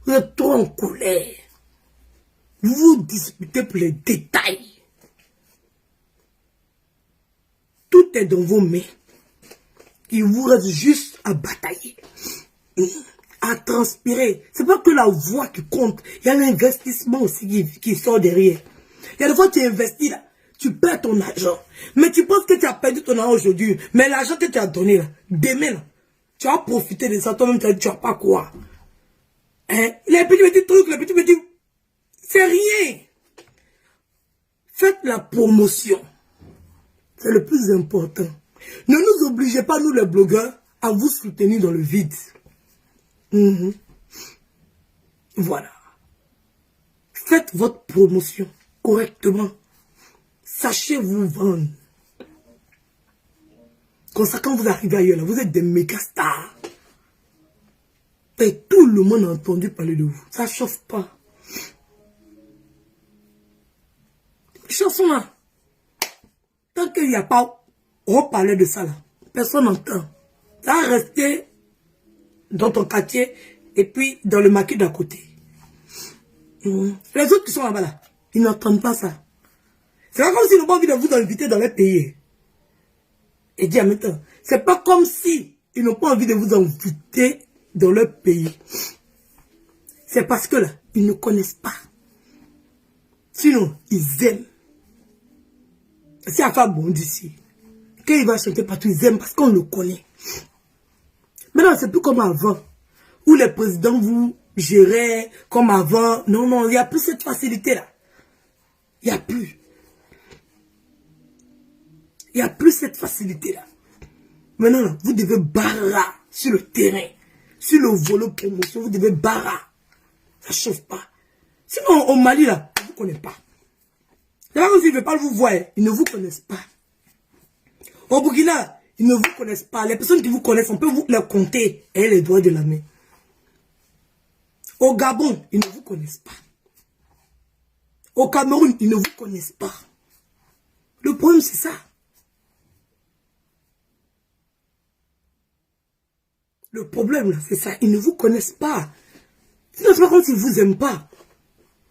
Vous êtes trop en colère. Vous vous disputez pour les détails. Tout est dans vos mains. Il vous reste juste à batailler, à transpirer. C'est pas que la voix qui compte. Il y a l'investissement aussi qui sort derrière. Il y a des fois tu investis là, tu perds ton argent. Mais tu penses que tu as perdu ton argent aujourd'hui. Mais l'argent que tu as donné là, demain là, tu vas profiter de ça. Toi-même tu vas pas quoi. Hein? Les petits trucs, les petits, c'est rien. Faites la promotion. C'est le plus important. Ne nous obligez pas, nous les blogueurs, à vous soutenir dans le vide. Voilà. Faites votre promotion correctement. Sachez vous vendre. Comme ça, quand vous arrivez ailleurs, là, vous êtes des méga stars. Et tout le monde a entendu parler de vous. Ça ne chauffe pas. Les chansons là, tant qu'il n'y a pas on parlait de ça là. Personne n'entend. Ça va rester dans ton quartier et puis dans le maquis d'à côté. Les autres qui sont là-bas là, ils n'entendent pas ça. C'est pas comme s'ils n'ont pas envie de vous inviter dans leur pays. Et dis en même temps, c'est pas comme si ils n'ont pas envie de vous inviter dans leur pays. C'est parce que là, ils ne connaissent pas. Sinon, ils aiment. C'est à faire bon d'ici. Quand il va chanter partout, ils aiment parce qu'on le connaît. Maintenant, c'est plus comme avant, où les présidents vous géraient comme avant. Non, non, il n'y a plus cette facilité-là. Il n'y a plus. Il n'y a plus cette facilité-là. Maintenant, vous devez barra sur le terrain. Sur le volet promotion, vous devez barra. Ça ne chauffe pas. Sinon, au Mali, là, on ne vous connaît pas. C'est pas comme s'ils ne veulent pas vous voir. Ils ne vous connaissent pas. Au Burkina, ils ne vous connaissent pas. Les personnes qui vous connaissent, on peut vous les compter et les doigts de la main. Au Gabon, ils ne vous connaissent pas. Au Cameroun, ils ne vous connaissent pas. Le problème, c'est ça. Le problème, là, c'est ça. Ils ne vous connaissent pas. Sinon, c'est pas comme s'ils ne vous aiment pas.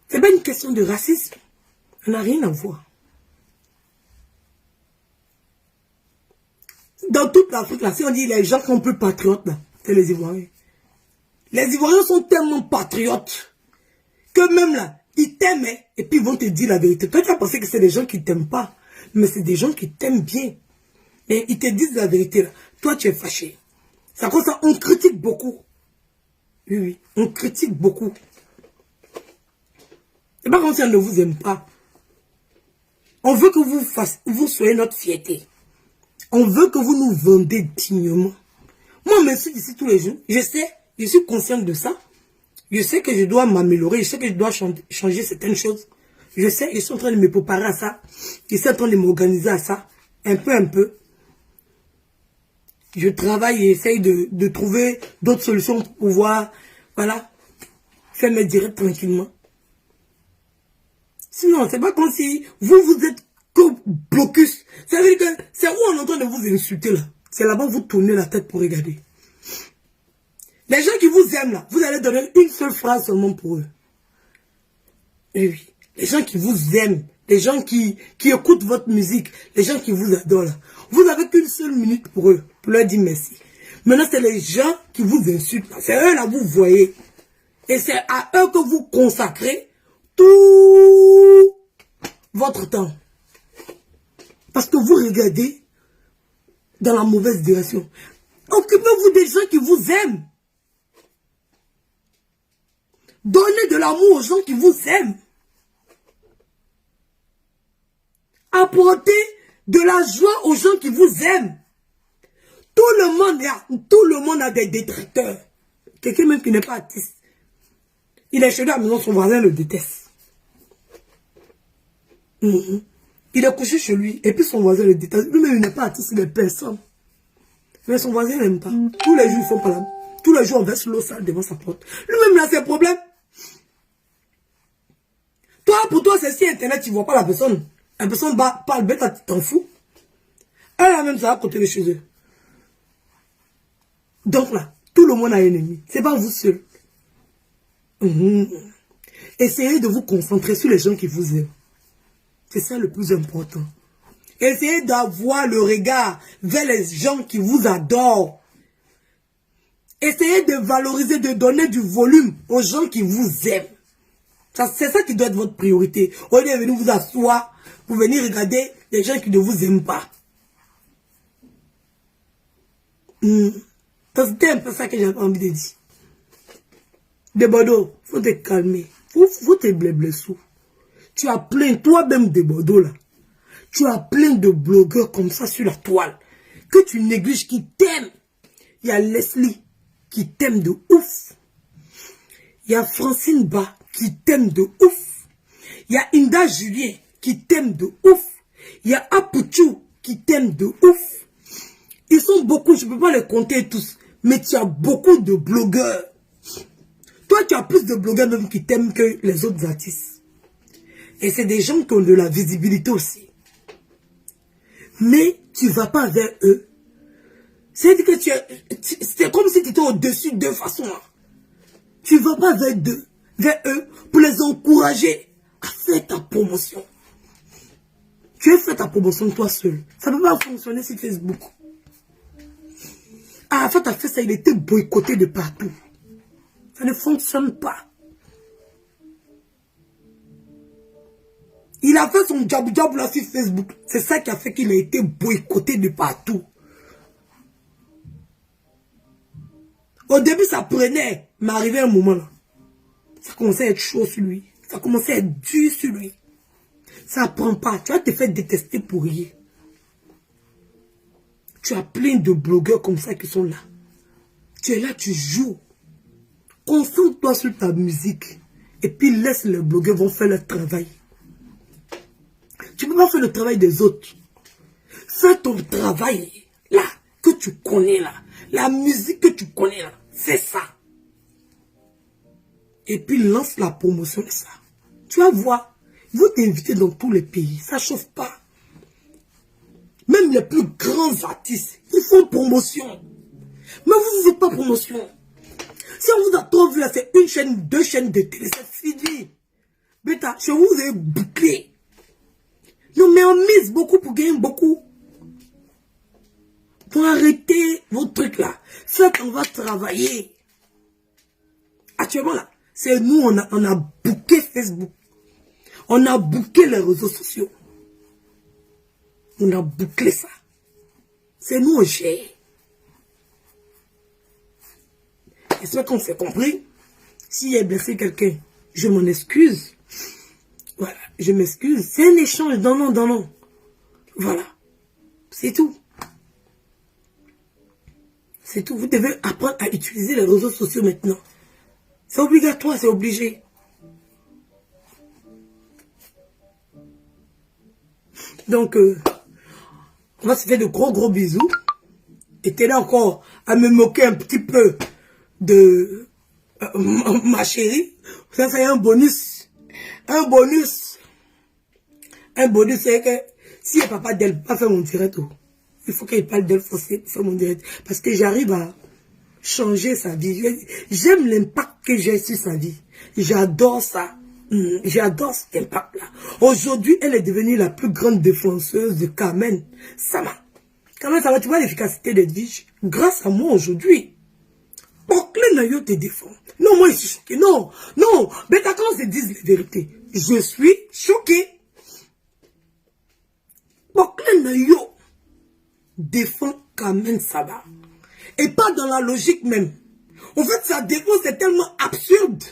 C'est pas une question de racisme. Ça n'a rien à voir. Dans toute l'Afrique, là, si on dit les gens qui sont plus patriotes, là, c'est les Ivoiriens. Les Ivoiriens sont tellement patriotes que même là, ils t'aiment et puis ils vont te dire la vérité. Toi, tu as pensé que c'est des gens qui t'aiment pas, mais c'est des gens qui t'aiment bien. Et ils te disent la vérité là. Toi, tu es fâché. C'est à cause de ça, on critique beaucoup. Oui, oui, on critique beaucoup. C'est pas comme si on ne vous aime pas. On veut que vous soyez notre fierté. On veut que vous nous vendez dignement. Moi, on m'insulte ici tous les jours. Je sais, je suis consciente de ça. Je sais que je dois m'améliorer. Je sais que je dois changer certaines choses. Je sais, je suis en train de me préparer à ça. Je suis en train de m'organiser à ça. Un peu, un peu. Je travaille et essaye de trouver d'autres solutions pour pouvoir, voilà, faire mes directs tranquillement. Sinon, c'est pas comme si vous êtes que blocus. Ça veut dire que c'est où on est en train de vous insulter là. C'est là-bas que vous tournez la tête pour regarder. Les gens qui vous aiment là, vous allez donner une seule phrase seulement pour eux. Et oui, les gens qui vous aiment, les gens qui écoutent votre musique, les gens qui vous adorent là, vous n'avez qu'une seule minute pour eux, pour leur dire merci. Maintenant, c'est les gens qui vous insultent là, c'est eux là, vous voyez. Et c'est à eux que vous consacrez tout votre temps. Parce que vous regardez dans la mauvaise direction. Occupez-vous des gens qui vous aiment. Donnez de l'amour aux gens qui vous aiment. Apportez de la joie aux gens qui vous aiment. Tout le monde a des détracteurs. Quelqu'un même qui n'est pas artiste. Il est chez lui à la maison, son voisin le déteste. Il est couché chez lui et puis son voisin le déteste. Lui-même, il n'est pas artiste, il est personne. Mais son voisin n'aime pas. Tous les jours, ils font pas là. Tous les jours, on verse l'eau sale devant sa porte. Lui-même, il a ses problèmes. Toi, pour toi, c'est si Internet, tu ne vois pas la personne. La personne parle bête, tu t'en fous. Elle a même ça à côté de chez eux. Donc là, tout le monde a un ennemi. C'est pas vous seul. Essayez de vous concentrer sur les gens qui vous aiment. C'est ça le plus important. Essayez d'avoir le regard vers les gens qui vous adorent. Essayez de valoriser, de donner du volume aux gens qui vous aiment. C'est ça qui doit être votre priorité. Au lieu de venir vous asseoir pour venir regarder les gens qui ne vous aiment pas. C'était un peu ça que j'avais envie de dire. De Bordeaux, il faut te calmer. Faut te blesser. Tu as plein, toi-même de Bordeaux là. Tu as plein de blogueurs comme ça sur la toile. Que tu négliges, qui t'aiment. Il y a Leslie qui t'aime de ouf. Il y a Francine Ba qui t'aime de ouf. Il y a Inda Julien qui t'aime de ouf. Il y a Apuchou qui t'aime de ouf. Ils sont beaucoup, je ne peux pas les compter tous. Mais tu as beaucoup de blogueurs. Toi, tu as plus de blogueurs même qui t'aiment que les autres artistes. Et c'est des gens qui ont de la visibilité aussi. Mais tu ne vas pas vers eux. C'est-à-dire que c'est comme si tu étais au-dessus d'eux façon. Tu ne vas pas vers eux pour les encourager à faire ta promotion. Tu as fait ta promotion toi seul. Ça ne peut pas fonctionner sur Facebook. Ah, fait, tu as fait ça, il était boycotté de partout. Ça ne fonctionne pas. Il a fait son job là sur Facebook. C'est ça qui a fait qu'il a été boycotté de partout. Au début, ça prenait, mais arrivé un moment là, ça commençait à être chaud sur lui. Ça commençait à être dur sur lui. Ça prend pas. Tu vas te faire détester pour rien. Tu as plein de blogueurs comme ça qui sont là. Tu es là, tu joues. Concentre-toi sur ta musique. Et puis laisse les blogueurs vont faire leur travail. Tu ne peux pas faire le travail des autres. Fais ton travail là, que tu connais là. La musique que tu connais là. Fais ça. Et puis lance la promotion de ça. Tu vas voir. Ils vont t'inviter dans tous les pays. Ça ne chauffe pas. Même les plus grands artistes, ils font promotion. Mais vous ne faites pas promotion. Si on vous a trop vu là, c'est une chaîne, deux chaînes de télé, c'est fini. Bêta, chez vous, vous avez bouclé. Non, mais on mise beaucoup pour gagner beaucoup. Pour arrêter vos trucs là. Faites, on va travailler. Actuellement là, c'est nous, on a bouqué Facebook. On a bouqué les réseaux sociaux. On a bouclé ça. C'est nous, on gère. J'espère qu'on s'est compris. S'il y a blessé quelqu'un, je m'en excuse. Voilà, je m'excuse. C'est un échange donnant. Voilà. C'est tout. C'est tout. Vous devez apprendre à utiliser les réseaux sociaux maintenant. C'est obligatoire, c'est obligé. Donc, on va se faire de gros bisous. Et t'es là encore à me moquer un petit peu de ma chérie. Ça, c'est un bonus. Un bonus. Un bonus, c'est que si le papa d'elle pas fait mon direct, il faut qu'il parle d'elle pour faire mon direct. Parce que j'arrive à changer sa vie. J'aime l'impact que j'ai sur sa vie. J'adore ça. J'adore cet impact-là. Aujourd'hui, elle est devenue la plus grande défenseuse de Carmen Sama. Carmen Sama, tu vois l'efficacité de vie grâce à moi aujourd'hui. Pourquoi Nayo te défend? Non, moi je suis choqué. Non, non. Mais quand on se dise la vérité, je suis choqué. Pourquoi Nayo défend Carmen Sama? Et pas dans la logique même. En fait, sa défense est tellement absurde.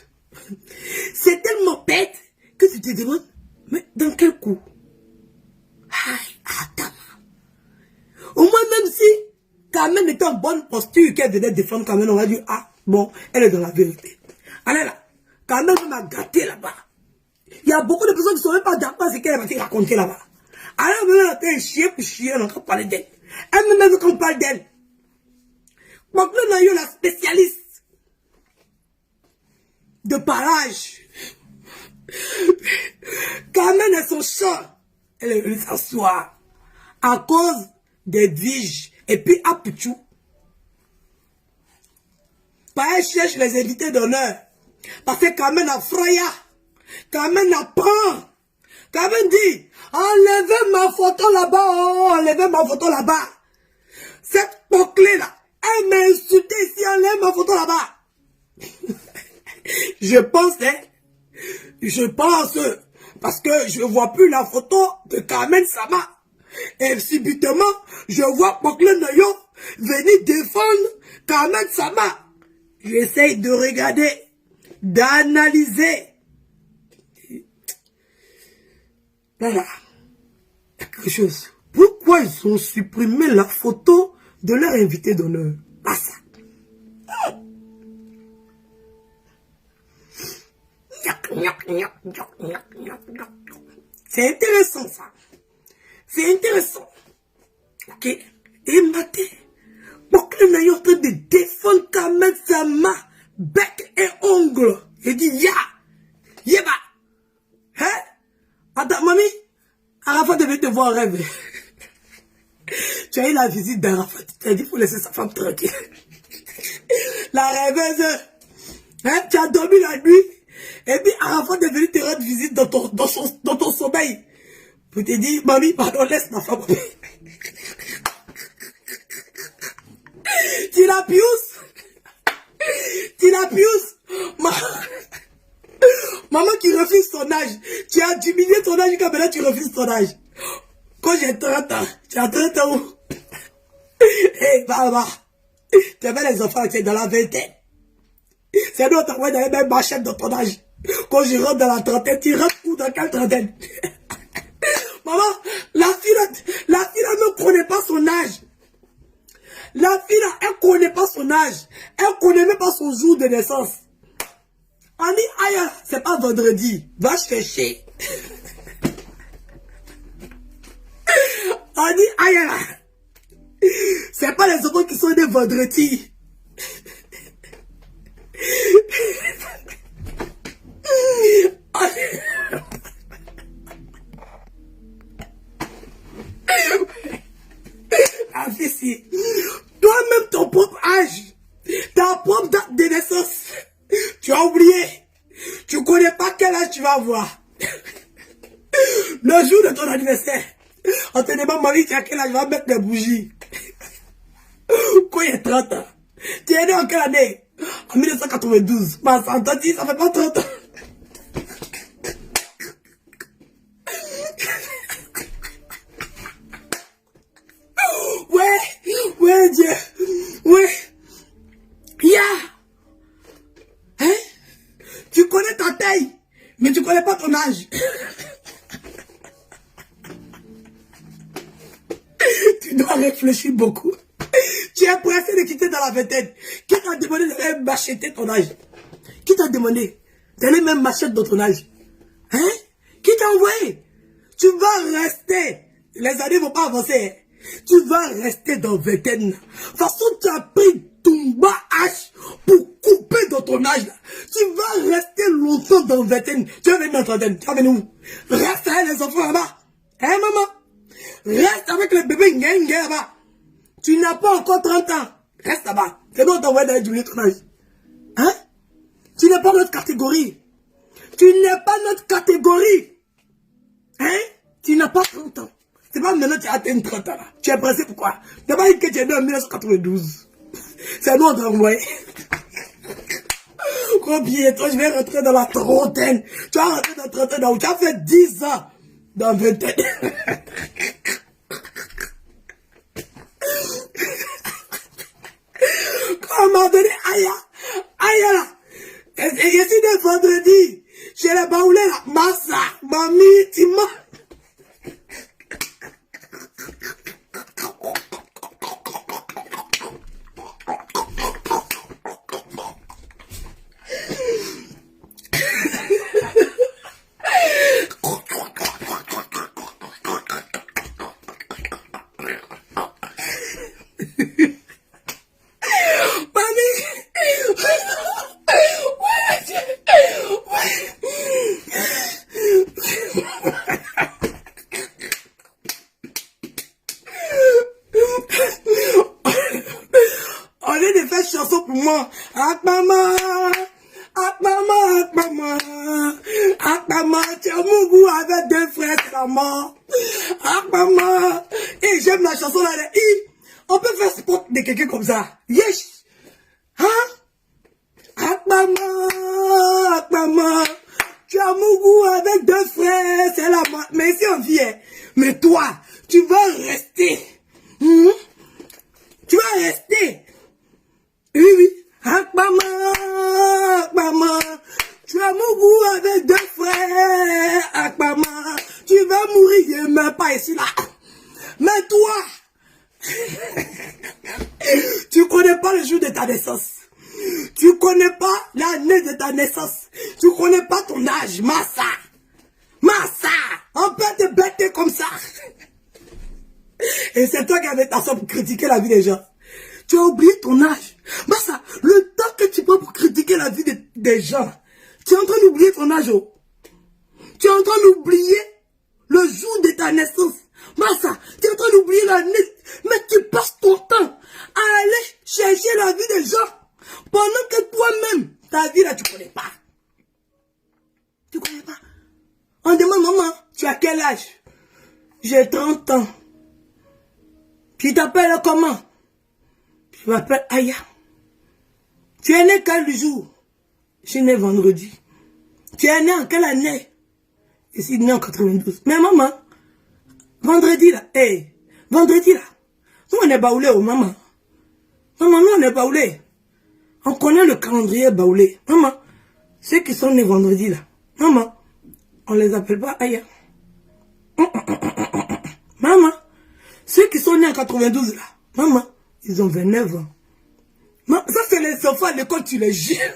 C'est tellement bête que tu te demandes, mais dans quel coup? Aïe, attends. Au moins, même si Carmen était en bonne posture, qu'elle venait défendre Carmen, on va dire, ah, bon, elle est dans la vérité. Allez là, Carmen m'a gâté là-bas. Il y a beaucoup de personnes qui ne sont même pas d'accord avec ce qu'elle va raconter là-bas. Alors, elle m'a fait un chien pour chier, on a encore parlé d'elle. Elle m'a même qu'on parle d'elle. Donc là, on a eu la spécialiste de parage. Carmen et son chat, elle est venue s'asseoir à cause des viges et puis à Pichou. Elle cherche les invités d'honneur. Parce que Carmen a Freya. Carmen a Pan. Carmen dit, enlevez ma photo là-bas, oh, enlevez ma photo là-bas. Cette poclée là, elle m'a insulté ici, enlève ma photo là-bas. Je pense, parce que je ne vois plus la photo de Carmen Sama. Et subitement, je vois Pokle Noyo venir défendre Carmen Sama. J'essaye de regarder, d'analyser. Voilà. Il y a quelque chose. Pourquoi ils ont supprimé la photo de leur invité d'honneur? Pas ça. C'est intéressant ça. C'est intéressant. Ok. Et maté. Pourquoi on est en train de défendre Carmen Sama, bec et ongle. Il dit ya. Yeba. Hein? Attends, mamie. Arafat devait te voir en rêve. Tu as eu la visite d'Arafat. Tu as dit pour laisser sa femme tranquille. La rêveuse. Hein? Tu as dormi la nuit. Et puis Arafat est venu te rendre visite dans ton sommeil. Pour te dire, mamie, pardon, laisse ma femme. Tu la piouses. Tu la piouses. Maman qui refuse son âge. Tu as diminué ton âge quand maintenant tu refuses ton âge. Quand j'ai 30 ans, tu as 30 ans où? Hé, maman. Tu avais les enfants, tu es dans la vingtaine. C'est nous, on t'envoie dans les mêmes marchettes dans ton âge. Quand je rentre dans la trentaine, tu rentres où, dans quelle trentaine? Maman, la fille ne connaît pas son âge. La fille là, elle ne connaît pas son âge. Elle ne connaît même pas son jour de naissance. On dit, aïe, c'est pas vendredi. Va chercher. On dit, aïe, c'est pas les enfants qui sont des vendredis. La fille, si toi-même ton propre âge, ta propre date de naissance, tu as oublié. Tu connais pas quel âge tu vas avoir. Le jour de ton anniversaire, on te demande, Marie, tu as quel âge, tu vas mettre des bougies. Quand il y a 30 ans, tu es né en quelle année? En 1992. Ma santé dit, ça fait pas 30 ans. Ouais, Dieu. Ouais. Ya. Hein? Tu connais ta taille, mais tu connais pas ton âge. Tu dois réfléchir beaucoup. Tu es prêt essayé de quitter dans la vingtaine. Qui t'a demandé d'aller m'acheter ton âge? Qui t'a demandé d'aller même m'acheter dans ton âge? Hein? Qui t'a envoyé? Tu vas rester. Les années ne vont pas avancer. Tu vas rester dans vingtaine. De toute façon, tu as pris ton bas âge pour couper dans ton âge. Tu vas rester longtemps dans vingtaine. Tu vas venir dans trentaine. Tu vas venir où? Reste avec les enfants là-bas. Hein, maman? Reste avec les bébés là-bas. Tu n'as pas encore 30 ans. Reste là-bas. C'est bon, t'envoyer d'aller diminuer ton âge. Hein? Tu n'es pas notre catégorie. Tu n'es pas notre catégorie. Hein? Tu n'as pas 30 ans. C'est pas maintenant que tu as atteint 30 ans là. Tu es pressé pourquoi? Tu n'as pas dit que tu es né en 1992. C'est nous on t'a envoyé. Combien toi je vais rentrer dans la trentaine. Tu vas rentrer dans la trentaine où tu as fait 10 ans dans la vingtaine. Quand on m'a donné aïe là. Et ici de vendredi, chez les baoulés là, massa, mamie, Tima. Chanson pour moi. Akmama, Akmama, Akmama, Akmama, tu as mon goût avec deux frères, maman. Akmama, et j'aime la chanson là. On peut faire spot de quelqu'un comme ça. Yes. Hein? Akmama, Akmama, tu as mon goût avec deux frères, c'est la main. Mais si on vient, mais toi, tu vas rester. Tu vas rester. Oui. Akmama, Akmama, tu as mon goût avec deux frères. Akmama, tu vas mourir, je ne meurs pas ici là. Mais toi, tu connais pas le jour de ta naissance. Tu connais pas l'année de ta naissance. Tu connais pas ton âge, Massa. Massa, on peut te bêter comme ça. Et c'est toi qui avais ta soeur pour critiquer la vie des gens. Tu as oublié ton âge. Massa, le temps que tu prends pour critiquer la vie des gens, tu es en train d'oublier ton âge. Oh. Tu es en train d'oublier le jour de ta naissance. Massa, tu es en train d'oublier l'année. Mais tu passes ton temps à aller chercher la vie des gens. Pendant que toi-même, ta vie là, tu connais pas. Tu connais pas. On demande, maman, tu as quel âge? J'ai 30 ans. Tu t'appelles comment? Je m'appelle Aya. Tu es né quel jour? Je suis né vendredi. Tu es né en quelle année? Je suis né en 92. Mais maman, vendredi là, vendredi là, nous on est baoulé, oh maman. Maman, nous on est baoulé. On connaît le calendrier baoulé. Maman, ceux qui sont nés vendredi là, maman, on les appelle pas Aya. Maman, ceux qui sont nés en 92 là, maman, ils ont 29 ans. Ça c'est les enfants à l'école, tu les gères.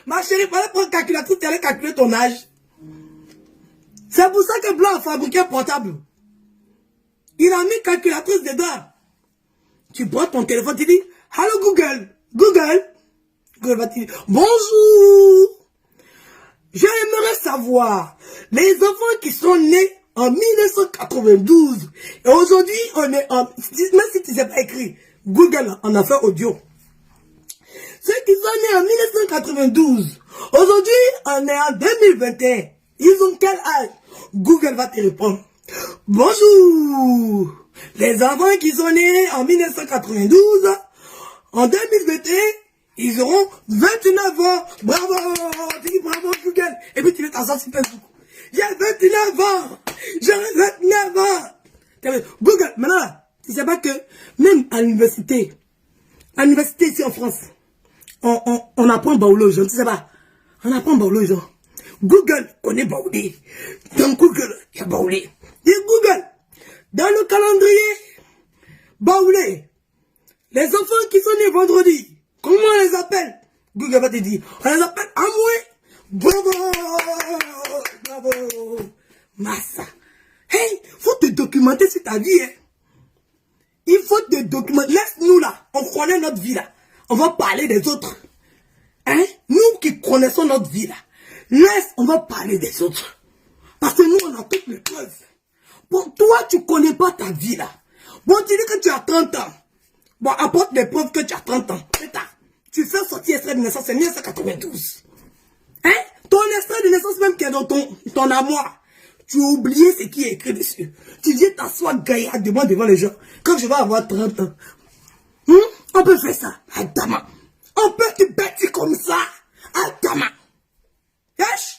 Ma chérie, pour aller prendre calculatrice, tu allais calculer ton âge. C'est pour ça que Blanc a fabriqué un portable. Il a mis calculatrice dedans. Tu prends ton téléphone, tu dis, allô Google, Google. Google va te dire, bonjour. J'aimerais savoir, les enfants qui sont nés en 1992, et aujourd'hui, on est en, même si tu ne sais pas écrit, Google en a fait audio. Ceux qui sont nés en 1992, aujourd'hui, on est en 2021. Ils ont quel âge? Google va te répondre. Bonjour. Les enfants qui sont nés en 1992, en 2021, ils auront 29 ans. Bravo. Tu dis bravo Google. Et puis tu mets ta sorte sur Facebook. J'ai 29 ans. J'aurai 29 ans. Google, maintenant, tu sais pas que même à l'université ici en France, on apprend baoulé aux gens, tu sais pas. On apprend baoulé aux gens. Google connaît baoulé. Dans Google, il y a baoulé. Et Google, dans le calendrier, baoulé, Les enfants qui sont nés vendredi, comment on les appelle? Google va te dire, on les appelle Amoué. Bravo, bravo, Massa. Hey, faut te documenter sur ta vie, hein. Il faut te documenter. Laisse-nous là, on connaît notre vie là. On va parler des autres. Hein? Nous qui connaissons notre vie là. Laisse, on va parler des autres. Parce que nous, on a toutes les preuves. Bon, toi, tu connais pas ta vie là. Bon, tu dis que tu as 30 ans. Bon, apporte des preuves que tu as 30 ans. Tu fais sortir extrait de naissance, c'est 1992. Hein? Ton extrait de naissance même qui est dans ton armoire. Tu as oublié ce qui est écrit dessus. Tu viens t'asseoir gaillardement devant les gens. Quand je vais avoir 30 ans. On peut faire ça. Adama. On peut te bâtir comme ça. Adama. Wesh.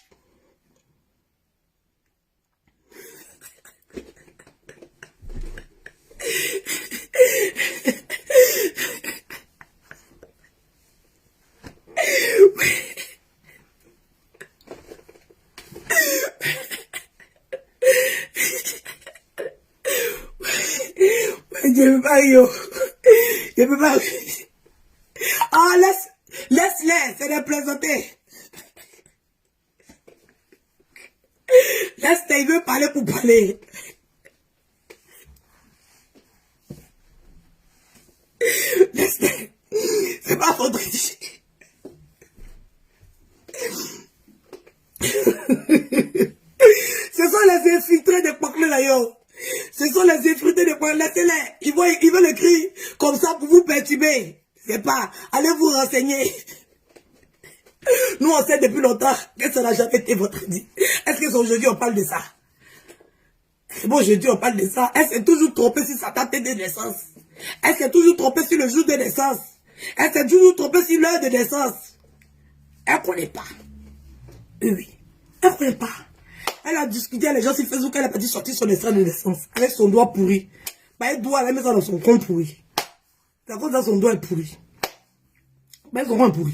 Je peux pas, yo. Je peux pas. Ah, laisse-les, c'est des plaisanter. Laisse-les, il veut parler pour parler. Laisse-les. C'est pas vendredi. Ce sont les infiltrés de Poclé là, yo. Ce sont les infiltrés de Poclé. Laissez-les. Ils veulent écrire comme ça pour vous perturber. C'est pas. Allez vous renseigner. Nous, on sait depuis longtemps que ça n'a jamais été votre dit. Est-ce que aujourd'hui on parle de ça? Bon, aujourd'hui on parle de ça. Elle s'est toujours trompée sur sa date de naissance. Elle s'est toujours trompée sur le jour de naissance. Elle s'est toujours trompée sur l'heure de naissance. Elle ne connaît pas. Oui. Elle ne connaît pas. Elle a discuté avec les gens sur Facebook, elle a pas dit sortir son extrait de naissance. Avec son doigt pourri. Bah, elle doit, elle met ça dans son compte pourri. C'est à cause de son doigt est pourri. Bah, son compte est pourri.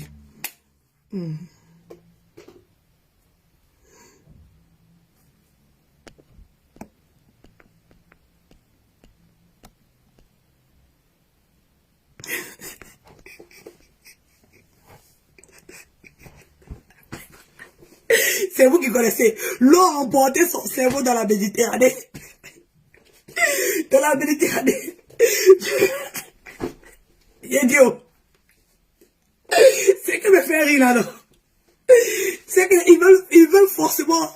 C'est vous qui connaissez. L'eau a emporté son cerveau dans la Méditerranée. Dans la Méditerranée. Idiot. C'est que me fait rire là, non? C'est qu'ils veulent forcément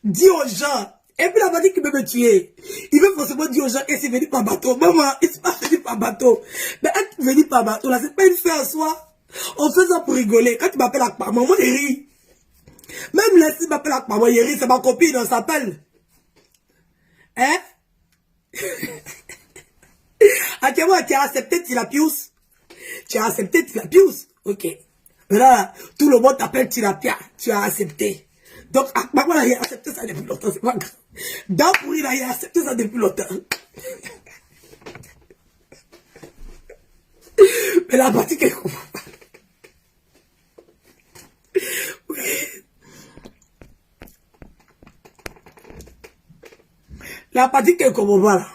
dire aux gens. Et puis la bandit qui veut me tuer. Il veut forcément dire aux gens que c'est venu par bateau. Maman, il n'est pas venu par bateau. Mais être venu par bateau, là, c'est pas une fin en soi. On fait ça pour rigoler. Quand tu m'appelles Akpa, maman, il rit. Même là, si m'appelle Akpa, moi, il rit, c'est ma copine, on s'appelle. Hein? Actuellement, tu as accepté Tilapius. Tu as accepté Tilapius. Ok. Mais là, tout le monde t'appelle Tilapia. Tu as accepté. Donc, Akpa, moi, il a accepté ça depuis longtemps. C'est pas grave. Dans pourri, là, il a accepté ça depuis longtemps. Mais la partie qu'elle comprend pas. La partie qu'elle comprend pas, là.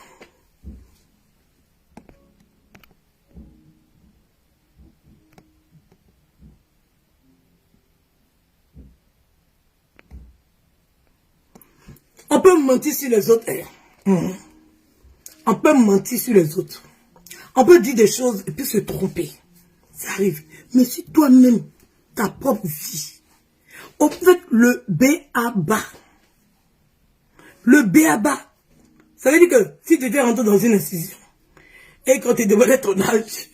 On peut mentir sur les autres. On peut mentir sur les autres. On peut dire des choses et puis se tromper. Ça arrive. Mais si toi-même, ta propre vie, on fait le B.A.B.A. Le B.A.B.A. Ça veut dire que si tu étais rentré dans une institution et quand tu demandais ton âge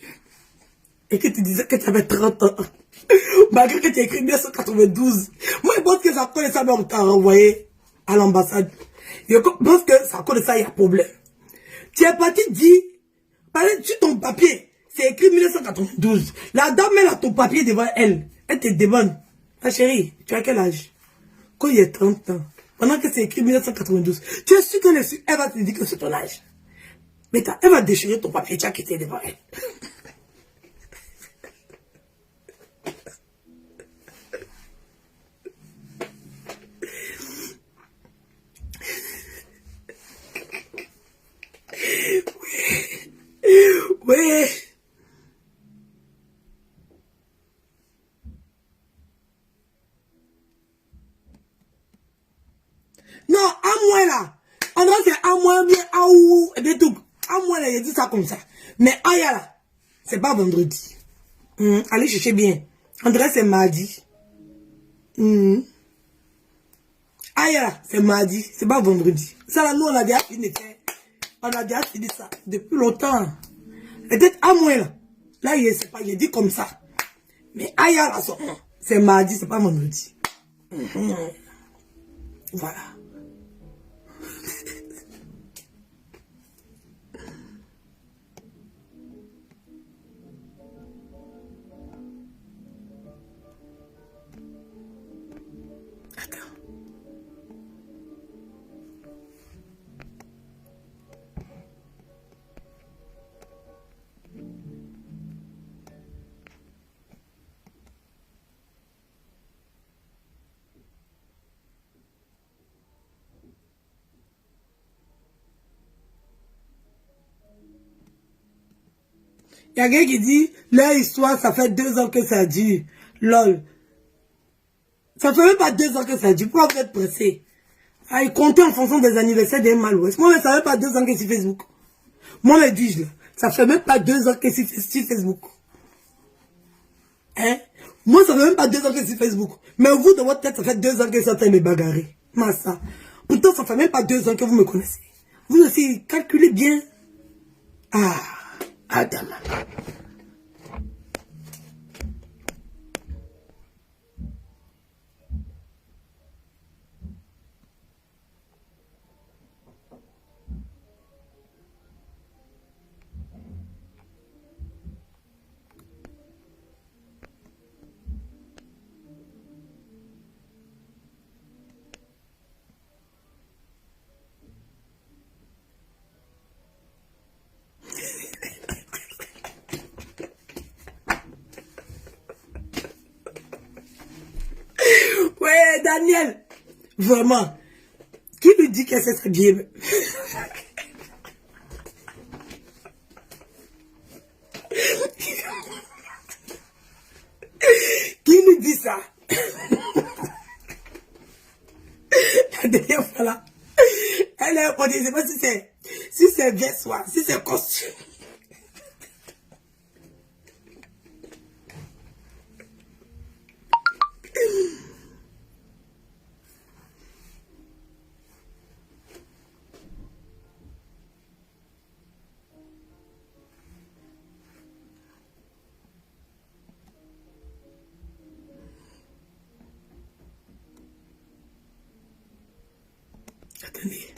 et que tu disais que tu avais 30 ans, malgré que tu as écrit 1992, moi je pense que ça connaît ça, mais on t'a renvoyé à l'ambassade. Je pense que ça connaît ça, il y a problème. Tu es parti dire, sur ton papier, c'est écrit 1992. La dame, elle a ton papier devant elle. Elle te demande, ma chérie, tu as quel âge? Quand il y a 30 ans, pendant que c'est écrit 1992, tu es sûr qu'elle va te dire que c'est ton âge. Mais elle va déchirer ton papier, tu as quitté devant elle. Oui. Non, à moi là. En vrai, c'est à moi bien, à ou, et bien tout. À moi là, il dit ça comme ça. Mais Aya là, c'est pas vendredi. Allez chercher bien. En vrai, c'est mardi. Aya là, c'est mardi. C'est pas vendredi. Ça là, nous, on a déjà fini. On a déjà fini ça depuis longtemps. Peut-être à moi là. Là, il est pas, il dit comme ça. Mais Aya là, c'est mardi, c'est pas vendredi. Voilà. Il y a quelqu'un qui dit, leur histoire, ça fait 2 ans que ça dure. Lol. Ça fait même pas 2 ans que ça dure. Pourquoi vous êtes pressé? Ah, ils comptent en fonction des anniversaires des Malouest. Moi, ça fait pas 2 ans que c'est sur Facebook. Moi, le dis-je là. Ça fait même pas 2 ans que c'est sur Facebook. Hein? Moi, ça fait même pas 2 ans que c'est sur Facebook. Mais vous, dans votre tête, ça fait 2 ans que c'est en train de me bagarrer. Massa. Pourtant, ça fait même pas 2 ans que vous me connaissez. Vous aussi, calculez bien. Ah, Adam. Ouais, Daniel. Vraiment. Qui lui dit qu'elle sait s'habiller? Qui lui dit ça? La dernière fois là, elle est on ne sait pas si c'est veste, si c'est costume. Attendez.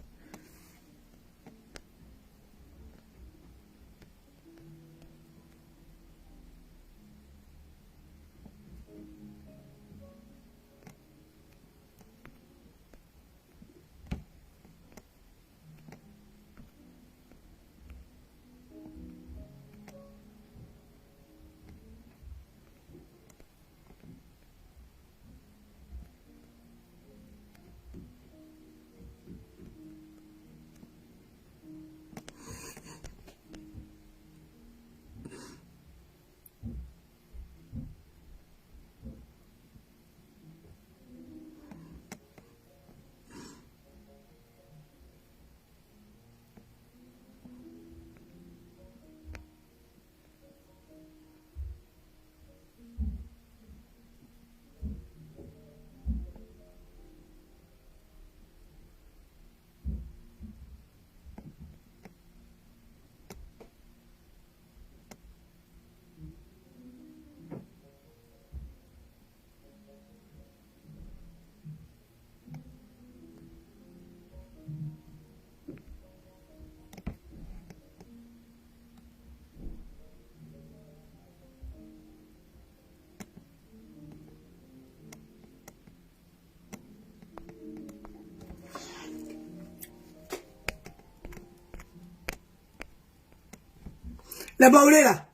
La baoulée là,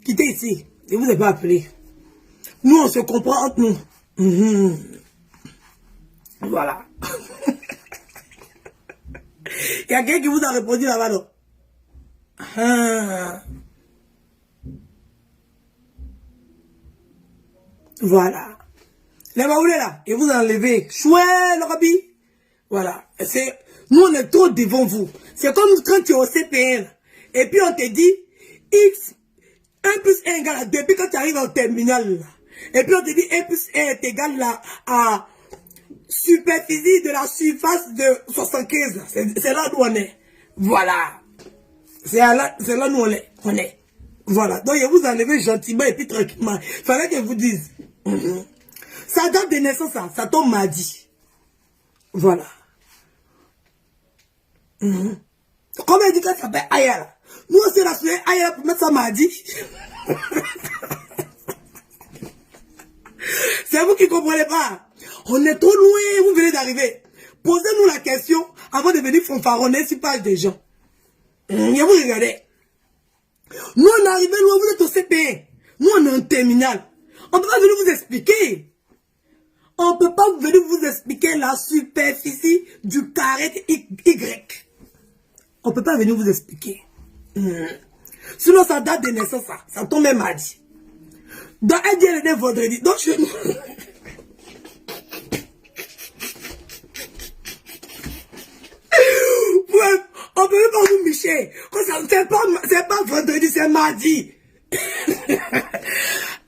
quittez ici. Je vous ai pas appelé. Nous, on se comprend entre nous. Voilà. Il y a quelqu'un qui vous a répondu là-bas, non? Voilà. Les baoulés là, et vous enlevez. Chouette, le rabbi. Voilà. Nous, on est trop devant vous. C'est comme quand tu es au CPN. Et puis, on te dit, X, 1 plus 1 égale à 2. Puis, quand tu arrives au terminal, là, et puis, on te dit, 1 plus 1 est égal là, à superficie de la surface de 75. C'est là où on est. Voilà. C'est là où on est. Voilà. Donc, je vous enlève gentiment et puis tranquillement. Il fallait que je vous dise. Ça date de naissance, ça tombe mardi. Voilà. Comme elle dit qu'elle s'appelle Aya. Nous aussi, la soirée Aya pour mettre ça mardi. C'est vous qui ne comprenez pas. On est trop loin, vous venez d'arriver. Posez-nous la question avant de venir fanfaronner sur page des gens. Et vous regardez. Nous, on est arrivé loin, vous êtes au CP. Nous, on est en terminal. On ne peut pas venir vous expliquer. On ne peut pas venir vous expliquer la superficie du carré Y. On ne peut pas venir vous expliquer. Sinon, ça date de naissance, ça tombe même mardi. Donc, elle dit, elle est vendredi. Donc, chez nous. Ouais, on ne peut pas vous micher. C'est pas vendredi, c'est mardi.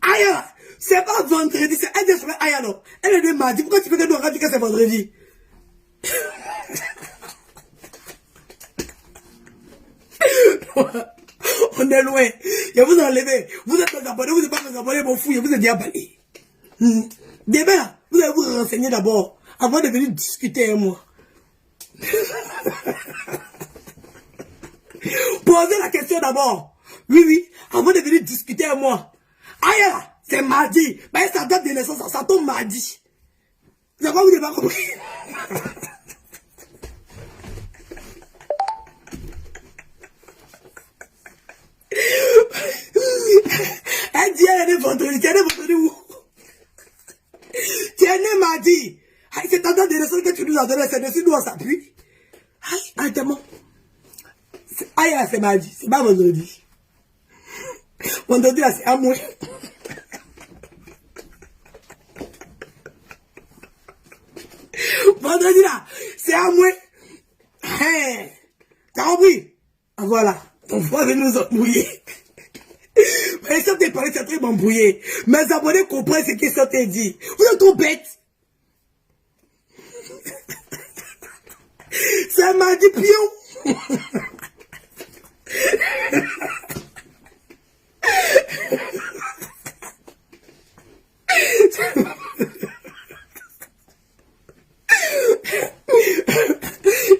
Aïe, c'est pas vendredi, c'est elle dit, aïe, non. Elle est de mardi. Pourquoi tu fais que nous rappeler que c'est vendredi? On est loin. Je vous enlève. Vous êtes mes abonnés, vous n'êtes pas mes abonnés, mon fou, je vous ai dit à baler. Demain, vous allez vous renseigner d'abord, avant de venir discuter avec moi. Posez la question d'abord. Oui, avant de venir discuter avec moi. Aïe, c'est mardi. Mais ça date de naissance, ça tombe mardi. C'est quoi, vous n'avez pas compris? Elle dit, elle est vendredi. Tu es né vendredi où? Tu es né mardi. C'est ta date de naissance que tu nous as donné. C'est dessus nous on s'appuie. Aïe, tellement. Aïe, c'est mardi. C'est pas vendredi. Vendredi, là, c'est à moi. Vendredi, là, c'est à moi. T'as compris? Voilà. On va venir nous embrouiller. Mais ça t'est parlé, c'est très m'embrouiller. Mes abonnés comprennent ce que ça t'a dit. Vous êtes trop bêtes. C'est mardi pion.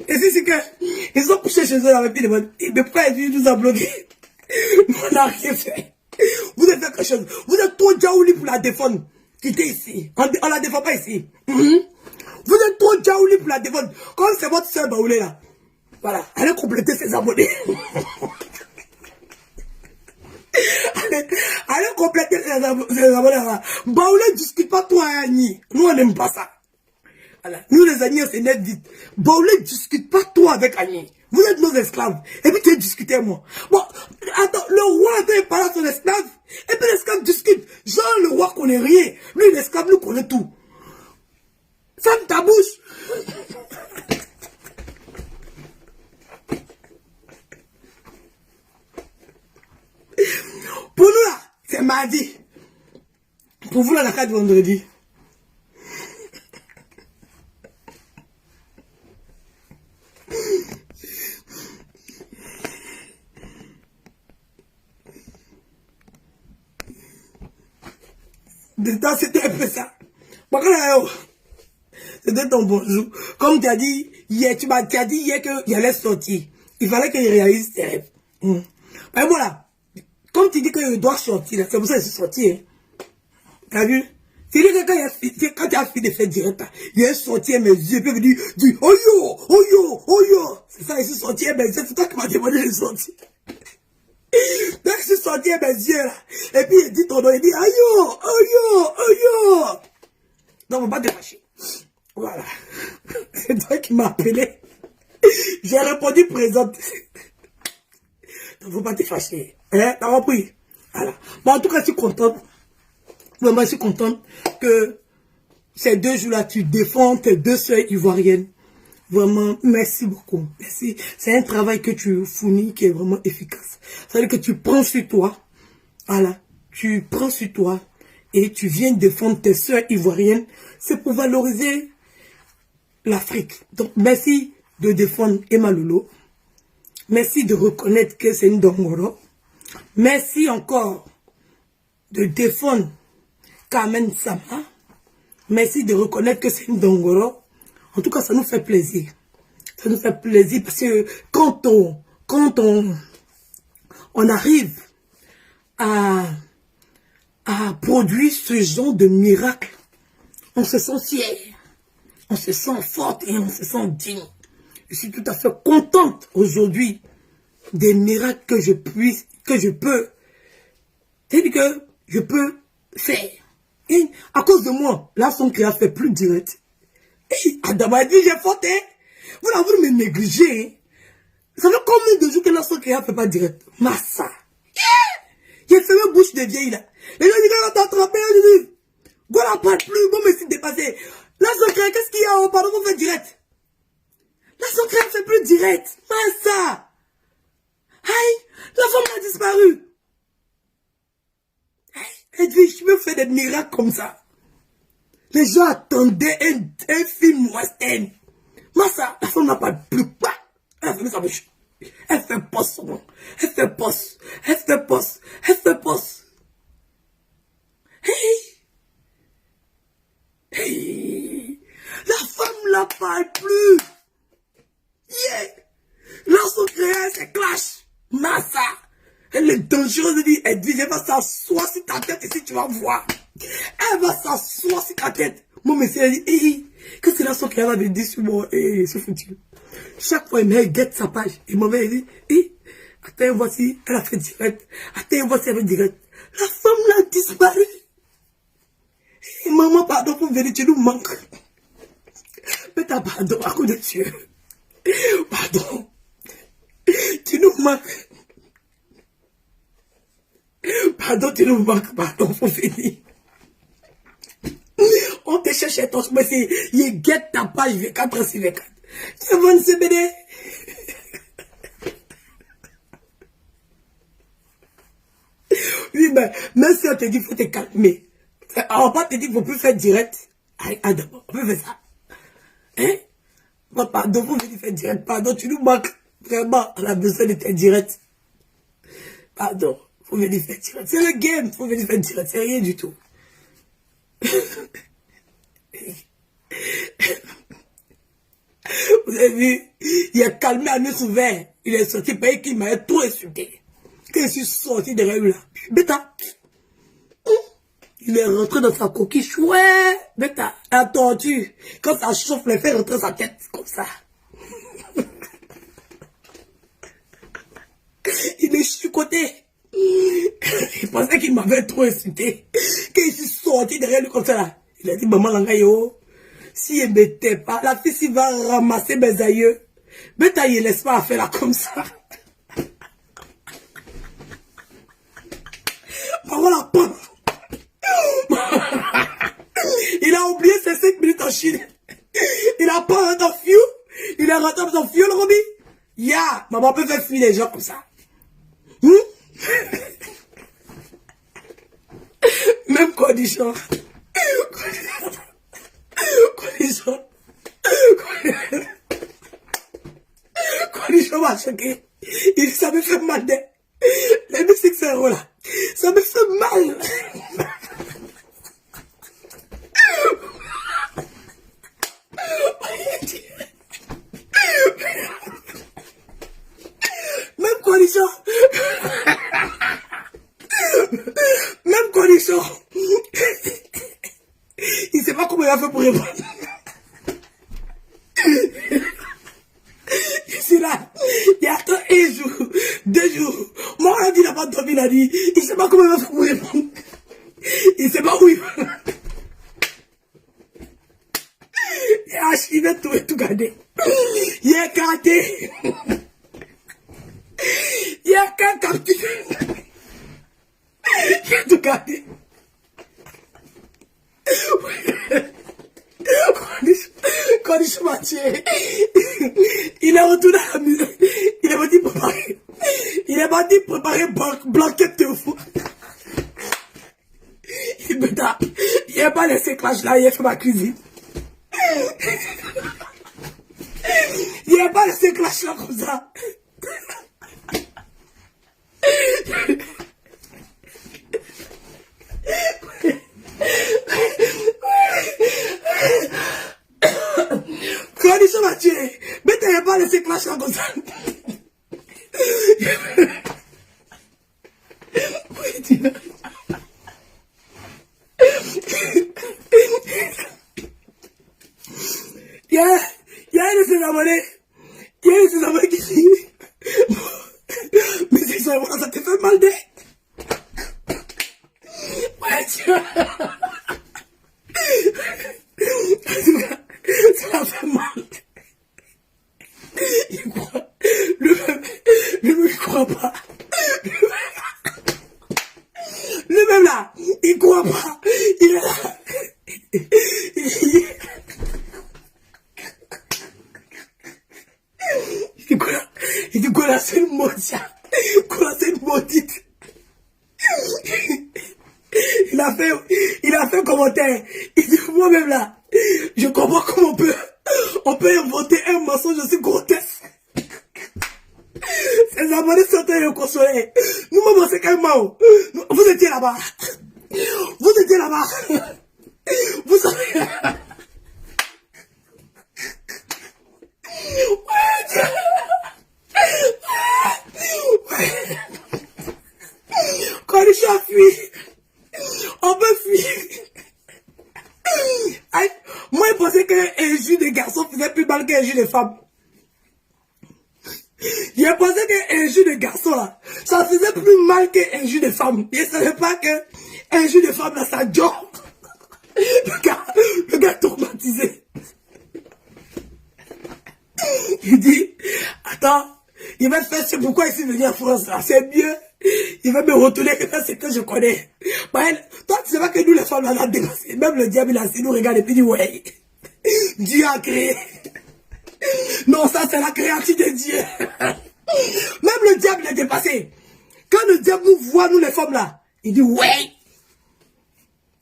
Et c'est que ils ont couché chez eux avec les mais pourquoi ils nous ont bloqué? On n'a rien fait. Vous avez fait quelque chose. Vous êtes trop jaouli pour la défendre. Quittez ici. On la défend pas ici. Vous êtes trop jaouli pour la défendre. Comme c'est votre soeur Baoulé là. Voilà. Allez compléter ses abonnés. Allez compléter ses abonnés là. Baoulé ne discute pas toi et Annie. Nous on n'aime pas ça. Voilà. Nous les Agnès, c'est net vite. Baoulé ne discute pas toi avec Annie. Vous êtes nos esclaves. Et puis tu as discuté avec moi. Bon, attends, le roi attend parle à son esclave. Et puis l'esclave discute. Genre le roi connaît rien. Lui l'esclave nous connaît tout. Ferme ta bouche. Pour nous là, c'est mardi. Pour vous là, la carte vendredi. C'était un peu ça. C'était ton bonjour. Comme tu as dit hier, tu as dit hier qu'il allait sortir. Il fallait qu'il réalise ses rêves. Mais voilà. Comme tu dis qu'il doit sortir, c'est pour ça qu'il est sorti. Hein. T'as vu? C'est lui que quand tu as fini de faire direct, il est sorti à mes yeux, puis il dit, oh yo, oh yo, oh yo. C'est ça, il est sorti à mes yeux. C'est toi qui m'as demandé de sortir. Donc je suis sorti à mes yeux là. Et puis il dit ton nom, il dit aïe yo, oh yo, oh yo. Non, on va pas te fâcher. Voilà. C'est toi qui m'as appelé. J'ai répondu présente. Donc faut pas te fâcher. Hein, t'as compris? Voilà. Bon, en tout cas, je suis contente. Vraiment, je suis contente que ces 2 jours-là, tu défends tes 2 sœurs ivoiriennes. Vraiment, merci beaucoup. Merci. C'est un travail que tu fournis qui est vraiment efficace. C'est-à-dire que tu prends sur toi. Voilà. Tu prends sur toi et tu viens défendre tes sœurs ivoiriennes. C'est pour valoriser l'Afrique. Donc, merci de défendre Emma Lolo. Merci de reconnaître que c'est une Dongoro. Merci encore de défendre Carmen Sama. Merci de reconnaître que c'est une Dongoro. En tout cas, ça nous fait plaisir. Ça nous fait plaisir parce que quand on arrive à produire ce genre de miracle, on se sent fier, on se sent forte et on se sent digne. Je suis tout à fait contente aujourd'hui des miracles que je peux, c'est-à-dire que je peux faire. Et à cause de moi, là, son créa fait plus direct. Et Adam a dit, j'ai faute, hein. Vous l'avez me négligé, hein. Ça fait combien de jours que la son créa fait pas direct? Massa. Il a fait ma bouche de vieille, là. Les gens disent, on t'a attrapé, on dit, go la parle plus, bon, mais c'est dépassé. La son créa, qu'est-ce qu'il y a? Pardon, vous faites direct. La son créa fait plus direct. Massa. Aïe, la femme a disparu. Edwige, je me fais des miracles comme ça. Les gens attendaient un film western. Massa, la femme n'a pas plus quoi. Elle fait sa bouche. Elle fait poste. Elle fait poste. Elle fait poste. Elle fait poste. Hey. Hey. La femme n'a pas plus. Yeah. Là, son créa, c'est clash. Massa. Elle est dangereuse. Elle dit, elle va s'asseoir sur ta tête ici, tu vas voir. Elle va s'asseoir sur ta tête. Mon monsieur, elle dit, qu'est-ce que la son créa va me dire sur moi? C'est foutu. Chaque fois, elle guette sa page. Et mon mère, elle dit, attends, voici, elle a fait direct. Attends, voici, elle a fait direct. La femme l'a disparu. Et maman, pardon pour venir, tu nous manques. Mais t'as pardon à cause de Dieu. Pardon. Tu nous manques. Pardon, tu nous manques. Pardon, faut venir. On te cherche ton chemin, il guette ta page 24 sur 24. Tu vas me CBD. Oui, mais même si on te dit qu'il faut te calmer, on va pas te dire qu'il ne faut plus faire direct. Adam, on peut faire ça. Hein? Pardon, vous venez faire direct. Pardon, tu nous manques. Vraiment, on a besoin de tes directs. Pardon, faut venir faire direct. C'est le game, faut venir faire direct. C'est rien du tout. Vous avez vu, il a calmé à nous ouvert. Il est sorti parce qu'il m'a trop insulté. Quand je suis sorti derrière lui là, bêta, il est rentré dans sa coquille, ouais, bêta, la tortue. Quand ça chauffe, il fait rentrer sa tête comme ça. Il est chicoté. Il pensait qu'il m'avait trop insulté. Quand je suis sorti derrière lui comme ça là, il a dit, maman Langayo, si elle ne m'était pas, la fille s'il va ramasser mes aïeux. Bêta, il laisse pas faire là comme ça. Maman la pomme. Il a oublié ses 5 minutes en Chine. Il a pas rentré en fiou. Il est rentré dans son fiou, le Roby. Ya, maman peut faire fuir les gens comme ça. Même condition. Condition m'a choqué. Ça me fait mal. Les musiques, c'est là. Ça me fait mal. Même condition. Même condition. Il ne sait pas comment il a fait pour répondre. Ici là, il y a attend 1 jour, 2 jours. Moi, on a dit, il n'a pas dormi, il a dit, il ne sait pas comment il va faire pour répondre. Il ne sait pas où il va. Il a archivé tout et tout gardé. Il est gardé. Il y a qu'un captif. Il a tout gardé. Cornichon Mathieu, il est retourné à la maison. Il est parti préparer. Il est parti préparer blanquette de fou. Il n'a pas laissé clash là, il a fait ma cuisine. Il n'a pas laissé clash là comme ça. Cornichon Mathieu, mais tu n'as pas laissé clash là comme ça. Il y a un de ses abonnés. Il y a un de ses abonnés qui dit mais c'est ça, ça te fait mal d'être. Ouais, tu vois. Ça fait mal. Il croit. Lui-même, il croit pas. Lui-même là, il croit pas. Il est là. Il dit qu'on a fait une maudite. Qu'on a fait une maudite. Il a fait un commentaire. Il dit moi-même là, je comprends comment on peut inventer un mensonge aussi grotesque. Ses abonnés sont en train de le consoler. Nous-mêmes, c'est quand même mort. Vous étiez là-bas. Vous étiez là-bas. Vous savez. Quand les chats fuient, on peut fuir. Moi, je pensais qu'un jus de garçon faisait plus mal qu'un jus de femme. Je pensais qu'un jus de garçon là, ça faisait plus mal qu'un jus de femme. Je ne savais pas qu'un jus de femme là, ça dort. Le gars traumatisé. Il dit, attends, il va faire ce pourquoi il s'est venu en France là, c'est mieux. Il va me retourner que c'est que je connais. Bah, toi, tu sais pas que nous les femmes là, on a dépassé. Même le diable il a assis, nous regarde et puis il dit, ouais, Dieu a créé. Non, ça c'est la créature de Dieu. Même le diable est dépassé. Quand le diable nous voit, nous les femmes là, il dit, ouais,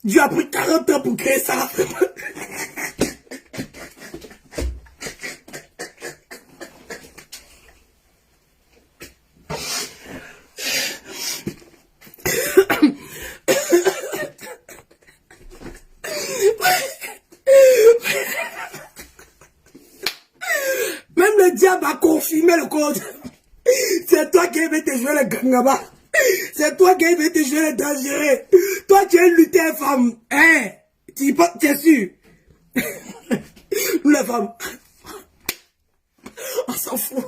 Dieu a pris 40 ans pour créer ça. Même le diable a confirmé le code. C'est toi qui aimais te jouer le gangaba. C'est toi qui aimais te jouer le dangereux. Toi tu es lutteur femme. Hein? Tu es sûr? Nous les femmes, on s'en fout.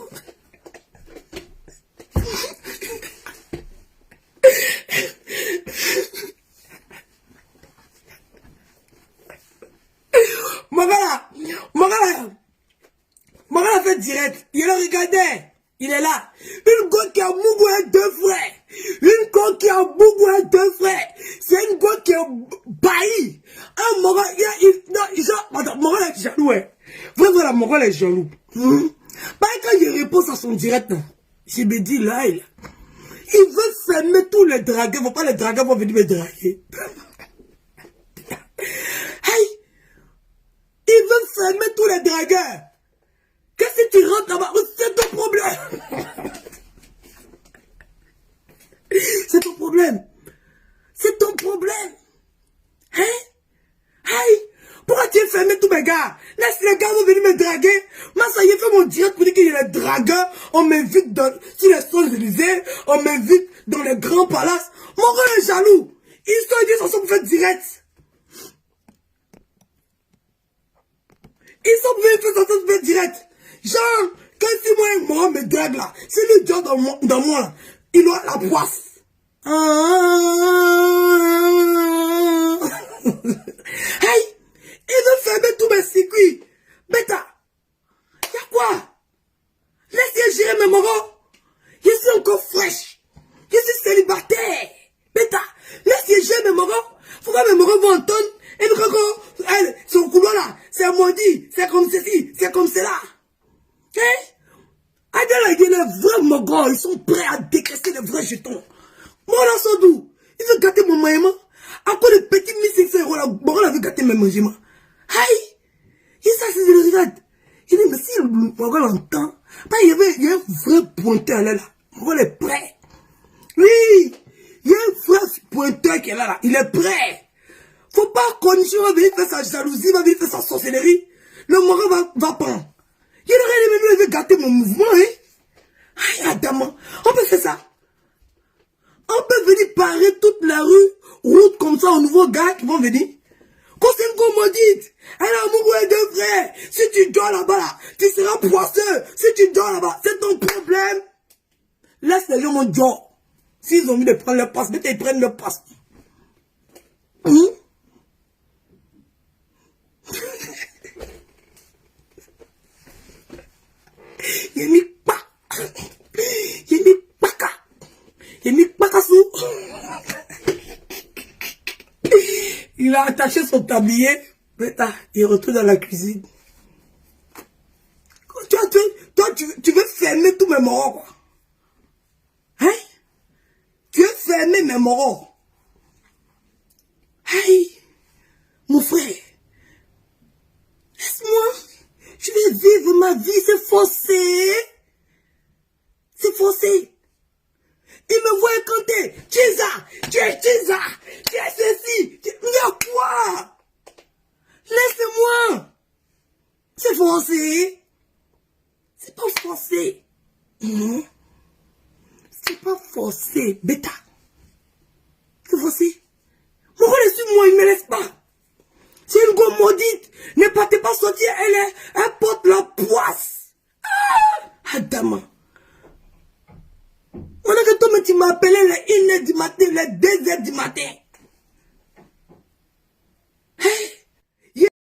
Mon gars a fait direct. Il le regardait. Il est là. Une go qui a mougoué deux frères. Une go qui a mougoué deux frères. C'est une go qui est bailli. Un Moral, mon gars est jaloux. Vraiment, mon gars est jaloux. Quand il répond à son direct, je me dis là, il veut fermer tous les dragueurs. Faut pas les dragueurs vont venir me draguer. Hey! Il veut fermer tous les dragueurs. Qu'est-ce que tu rentres là-bas? C'est ton problème. C'est ton problème. C'est ton problème. Hein? Hey! Pourquoi tu as fermé tous mes gars? Laisse les gars vont venir me draguer. Moi, ça y est, fait mon direct pour dire qu'il y a les dragueurs. On m'invite sur les Champs-Élysées. On m'invite dans les grands palaces. Mon gars est jaloux. Ils sont dit, ils sont pour faire direct. Ils sont pour faire direct. Genre, quand si moi me drague là, si le dieu dans moi là, il aura la poisse. Hey, il veut fermer tous mes circuits. Bêta, y'a quoi? Laissez gérer mes moraux. Je suis encore fraîche. Je suis célibataire. Bêta, laissez gérer mes moraux. Faut que mes moraux vont entendre. Et puis quand son couloir là, c'est est maudit, c'est comme ceci, c'est comme cela. Hein? Adela, il est vraiment gros, ils sont prêts à décaisser les vrais jetons. Moi, là, Sodou, il veut gâter mon maïma. Encore les petits 1500 euros là, bon, on a vu gâter mes mangements. Aïe! Il ça, c'est le regarde. Il dit, mais si le Mogol entend, il y a un vrai pointeur là. Mogol est prêt. Oui! Il y a un vrai pointeur qui est là. Il est prêt. Faut pas qu'on va venir faire sa jalousie, va venir faire sa sorcellerie. Le Mogol va prendre. Il aurait aimé il veut gâter mon mouvement, hein? Aïe, Adama, on peut faire ça. On peut venir parer toute la route comme ça aux nouveaux gars qui vont venir. Quand c'est une commodite, elle a amoureux de frère. Si tu dors là-bas, là, tu seras poisseux. Si tu dors là-bas, c'est ton problème. Laisse les gens mon job. S'ils ont envie de prendre leur passe, ils prennent leur passe. Il mis pas. Il mis pas. Il mis pas sous. Il a attaché son tablier. Il retourne dans la cuisine. Toi, tu veux fermer tous mes morons, quoi. Hein? Tu veux fermer mes morons. Hey, mon frère. Laisse-moi. Je vais vivre ma vie, c'est forcé. C'est forcé. Il me voit canter. Tu es ça, tu es ceci. Mais quoi? Laissez-moi. C'est forcé. C'est pas forcé. Non. C'est pas forcé. Bêta. C'est forcé. Mon rôle est sur moi, il ne me laisse pas. C'est une gomme maudite. Ne partez pas sortir, elle porte la poisse. Ah, Adama. On a que toi, tu m'as appelé les 1h du matin, les 2h du matin.